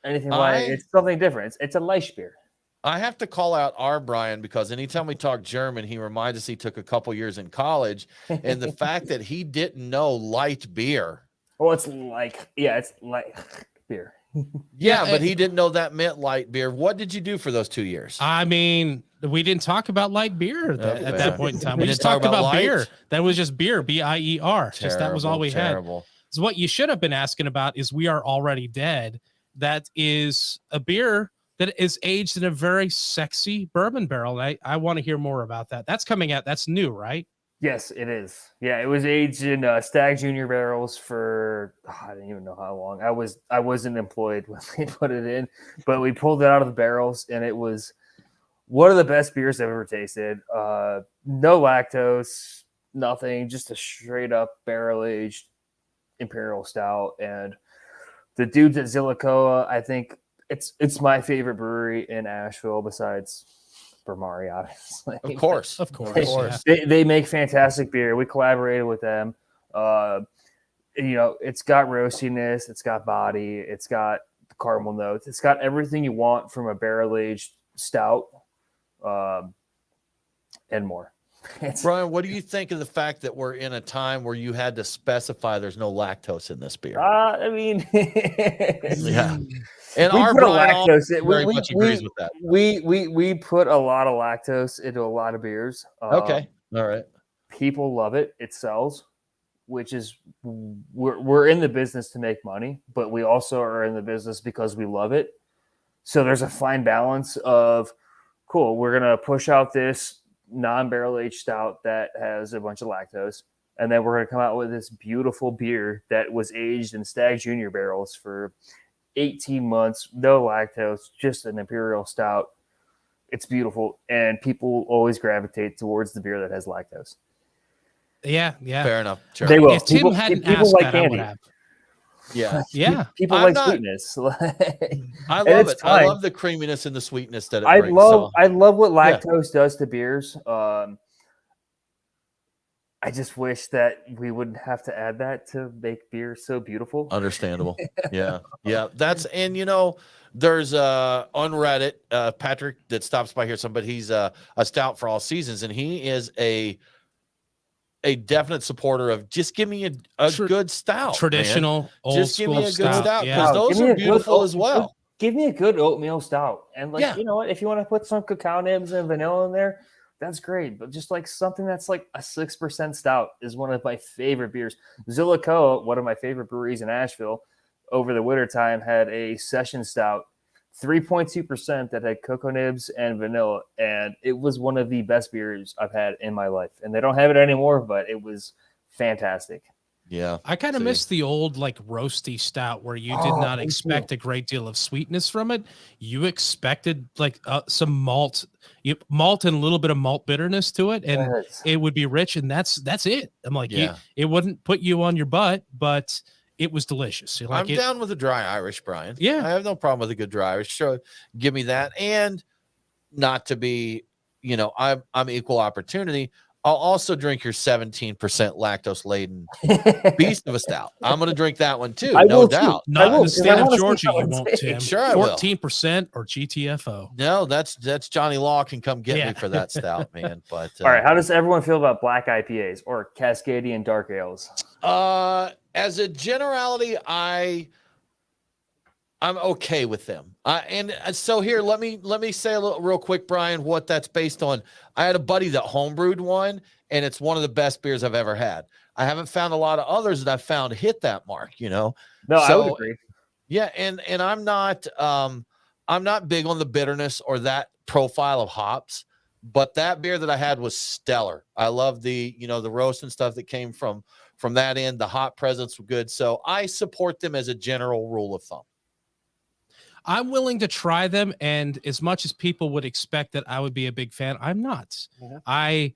anything like it's something different. It's a Leicht beer. I have to call out our Brian because anytime we talk German, he reminds us he took a couple years in college, and the fact that he didn't know light beer. Well, it's like it's light beer. Yeah, Yeah, but he didn't know that meant light beer. What did you do for those 2 years? I mean, we didn't talk about light beer at Okay. that point in time. We We didn't just talk talked about about beer. light? That was just beer, BIER. Just that was all we had. Terrible. So what you should have been asking about is We Are Already Dead. That is a beer that is aged in a very sexy bourbon barrel. And I want to hear more about that. That's coming out. That's new, right? Yes, it is. Yeah, it was aged in Stag Junior barrels for I don't even know how long. I wasn't employed when they put it in, but we pulled it out of the barrels, and it was one of the best beers I've ever tasted. No lactose, nothing, just a straight up barrel aged imperial stout. And the dudes at Zillicoa, I think it's my favorite brewery in Asheville besides Brahmari, obviously. Of course. Of course. They, they make fantastic beer. We collaborated with them. It's got roastiness, it's got body, it's got caramel notes, it's got everything you want from a barrel aged stout, and more. Brian, what do you think of the fact that we're in a time where you had to specify there's no lactose in this beer? I mean, Yeah. And we our put a Brian lactose in. very much agrees with that. We put a lot of lactose into a lot of beers. Okay. All right. People love it. It sells, which is we're in the business to make money, but we also are in the business because we love it. So there's a fine balance of cool. We're gonna push out this non-barrel aged stout that has a bunch of lactose, and then we're gonna come out with this beautiful beer that was aged in Stag Junior barrels for 18 months, no lactose, just an imperial stout. It's beautiful, and people always gravitate towards the beer that has lactose. Yeah. Fair enough. Sure. They will. If Tim People- hadn't people asked like that, I would candy. have. Yeah. Yeah. People I'm like not- sweetness. I And love it's it. I fine. love the creaminess and the sweetness that it I brings. love so. what Yeah. lactose does to beers. I just wish that we wouldn't have to add that to make beer so beautiful. Understandable. Yeah. Yeah. That's, and there's on Reddit, Patrick that stops by here, somebody he's a stout for all seasons, and he is a definite supporter of just give me a good stout. Traditional, man. old Just give school me a good stout Yeah. because Wow, give those me are a good beautiful old- as well. give me a good oatmeal stout. And like, Yeah. you know what? If you want to put some cacao nibs and vanilla in there, that's great. But just like something that's like a 6% stout is one of my favorite beers. Zillicoa, one of my favorite breweries in Asheville, over the wintertime had a session stout, 3.2% that had cocoa nibs and vanilla. And it was one of the best beers I've had in my life. And they don't have it anymore, but it was fantastic. Yeah. I kind of See. miss the old like roasty stout where you did not me expect a great deal of sweetness from it. You expected like some malt and a little bit of malt bitterness to it, and Yes. it would be rich, and that's it. I'm like, Yeah. it wouldn't put you on your butt, but it was delicious. Like I'm down with a dry Irish, Brian. Yeah. I have no problem with a good dry Irish. Sure, give me that. And not to be, I'm equal opportunity. I'll also drink your 17% lactose laden beast of a stout. I'm going to drink that one too, I no will too. doubt. Not in the because state I of wanna see Georgia, you someone won't, say- Tim. Sure I will. 14% or GTFO. No, that's Johnny Law can come get Yeah. me for that stout, man. But All right, how does everyone feel about black IPAs or Cascadian dark ales? as a generality, I'm okay with them. And so here, let me say a little real quick, Brian, what that's based on. I had a buddy that homebrewed one, and it's one of the best beers I've ever had. I haven't found a lot of others that I've found hit that mark, No, I So, would agree. Yeah, and I'm not big on the bitterness or that profile of hops, but that beer that I had was stellar. I love the the roast and stuff that came from that end. The hop presence were good, so I support them as a general rule of thumb. I'm willing to try them, and as much as people would expect that I would be a big fan, I'm not. Mhm. I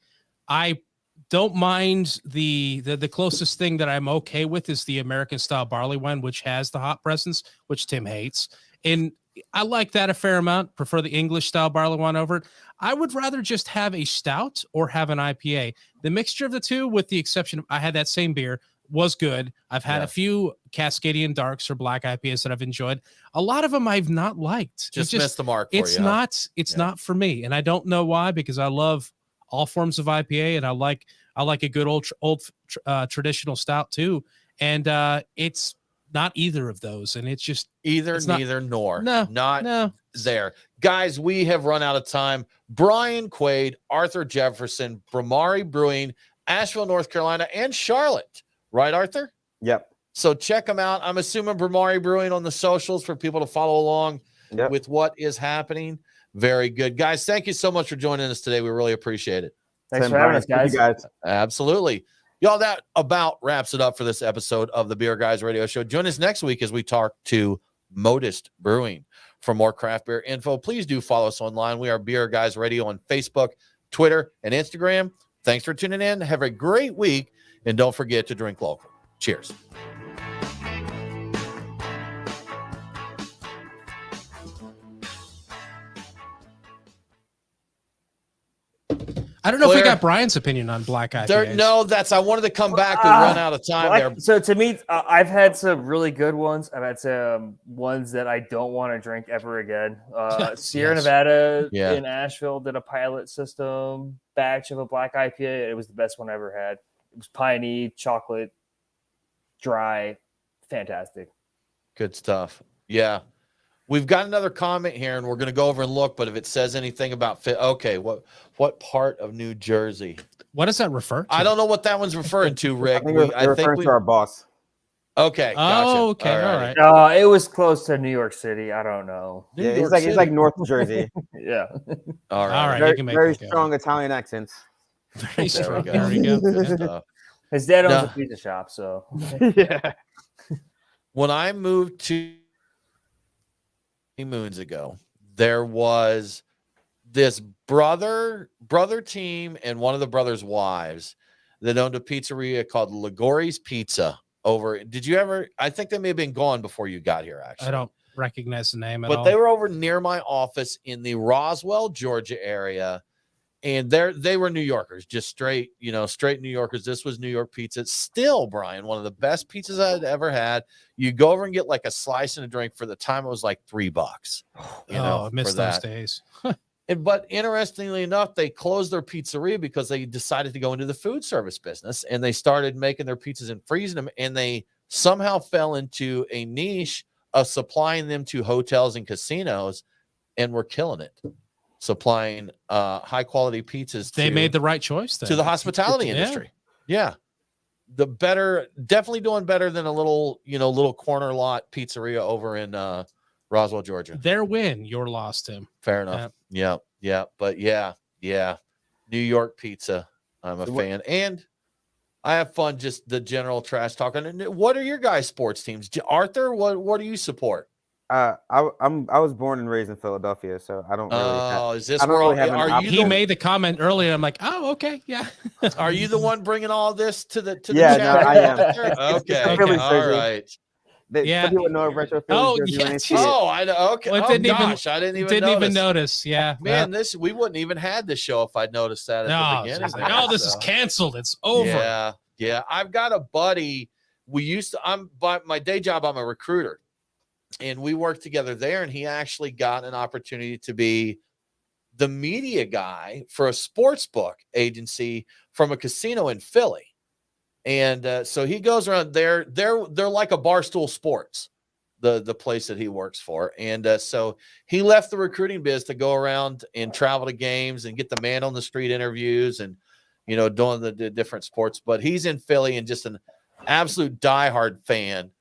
don't mind the closest thing that I'm okay with is the American style barley wine, which has the hop presence, which Tim hates. And I like that a fair amount, prefer the English style barley wine over it. I would rather just have a stout or have an IPA. The mixture of the two, with the exception of I had that same beer, was good. I've had a few Cascadian darks or black IPAs that I've enjoyed. A lot of them I've not liked. Just missed the mark for It's you. Huh? not for me. And I don't know why, because I love all forms of IPA, and I like a good old traditional stout too. And it's not either of those. And it's just Neither nor. No. There. Guys, we have run out of time. Brian Quaid, Arthur Jefferson, Brahmari Brewing, Asheville, North Carolina, and Charlotte. Right, Arthur? Yep. So check them out. I'm assuming Brahmari Brewing on the socials for people to follow along with what is happening. Very good. Guys, thank you so much for joining us today. We really appreciate it. Thanks for having us, Thank you, guys. Absolutely. Y'all, that about wraps it up for this episode of the Beer Guys Radio Show. Join us next week as we talk to Modest Brewing. For more craft beer info, please do follow us online. We are Beer Guys Radio on Facebook, Twitter, and Instagram. Thanks for tuning in. Have a great week, and don't forget to drink local. Cheers. I don't know if Claire? we got Brian's opinion on black IPAs. I wanted to come back. We run out of time there. So to me, I've had some really good ones. I've had some ones that I don't want to drink ever again. Sierra Yes. Nevada Yeah. in Asheville did a pilot system batch of a black IPA. It was the best one I ever had. It was piney, chocolate, dry, fantastic. Good stuff. Yeah. We've got another comment here, and we're going to go over and look, but if it says anything about okay, what part of New Jersey? What does that refer to? I don't know what that one's referring to, Rick. I think we're referring to our boss. Okay. Gotcha. Oh, okay. All righty. right. It was close to New York City. I don't know. New Yeah, York he's City. like North Jersey. Yeah. All right. All right. you very can make very that go. strong Italian accents. Very There strong. we go. There we go. Good Yeah. stuff. His dad owns No. a pizza shop, so Yeah. When I moved to moons ago, there was this brother team and one of the brothers' wives that owned a pizzeria called Ligori's Pizza over. Did you ever? I think they may have been gone before you got here, actually. I don't recognize the name at But all. they were over near my office in the Roswell, Georgia area. And they were New Yorkers, just straight New Yorkers. This was New York pizza. It's still, Brian, one of the best pizzas I'd ever had. You go over and get like a slice and a drink. For the time, it was like $3. I missed for those that. days. But interestingly enough, they closed their pizzeria because they decided to go into the food service business, and they started making their pizzas and freezing them. And they somehow fell into a niche supplying them to hotels and casinos, and we're killing it. Supplying high quality pizzas. They made the right choice then. To the hospitality industry. Yeah. Definitely doing better than a little corner lot pizzeria over in Roswell, Georgia. Their win, your loss, Tim. Fair enough. Yeah. But yeah. New York pizza. I'm a fan. And I have fun just the general trash talking. And what are your guys' sports teams? Arthur, what do you support? I was born and raised in Philadelphia, so I don't really. Is this I don't where really have an option. He made the comment earlier. I'm like, oh, okay, yeah. Are you the one bringing all this to the Yeah, chat? no, I am. Okay, Philly all jersey. right. Some people know retro Philly Oh, jersey when yeah, they see it. Oh, I know. Okay. Well, I didn't even notice. Yeah, Man, we wouldn't even had this show if I'd noticed that at the beginning. It's like, this is canceled. It's over. Yeah. I've got a buddy. By my day job, I'm a recruiter, and we work together there. And he actually got an opportunity to be the media guy for a sports book agency from a casino in Philly. And so he goes around there. They're like a Barstool Sports, the place that he works for. And so he left the recruiting biz to go around and travel to games and get the man on the street interviews and, doing the different sports. But he's in Philly and just an absolute diehard fan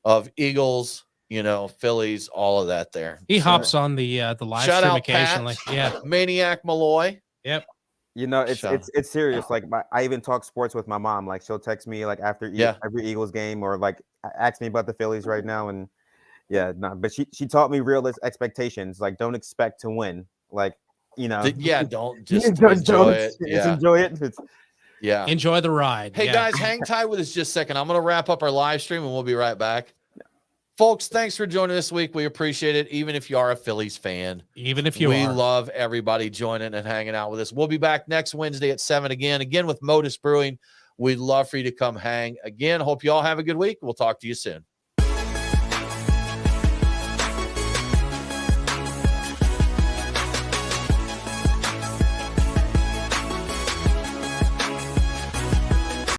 of Eagles, Phillies, all of that there. He hops on the live Shout stream out occasionally. Pat, Yeah. Maniac Malloy. Yep. It's serious. Like I even talk sports with my mom. Like she'll text me like after every Eagles game or like ask me about the Phillies right now. And but she taught me realist expectations. Like don't expect to win. Like don't just enjoy it. Just enjoy it. Enjoy the ride. Hey guys, hang tight with us just a second. I'm going to wrap up our live stream and we'll be right back. Folks, thanks for joining this week. We appreciate it. Even if you are a Phillies fan, we love everybody joining and hanging out with us. We'll be back next Wednesday at 7 again with Modus Brewing. We'd love for you to come hang again. Hope you all have a good week. We'll talk to you soon.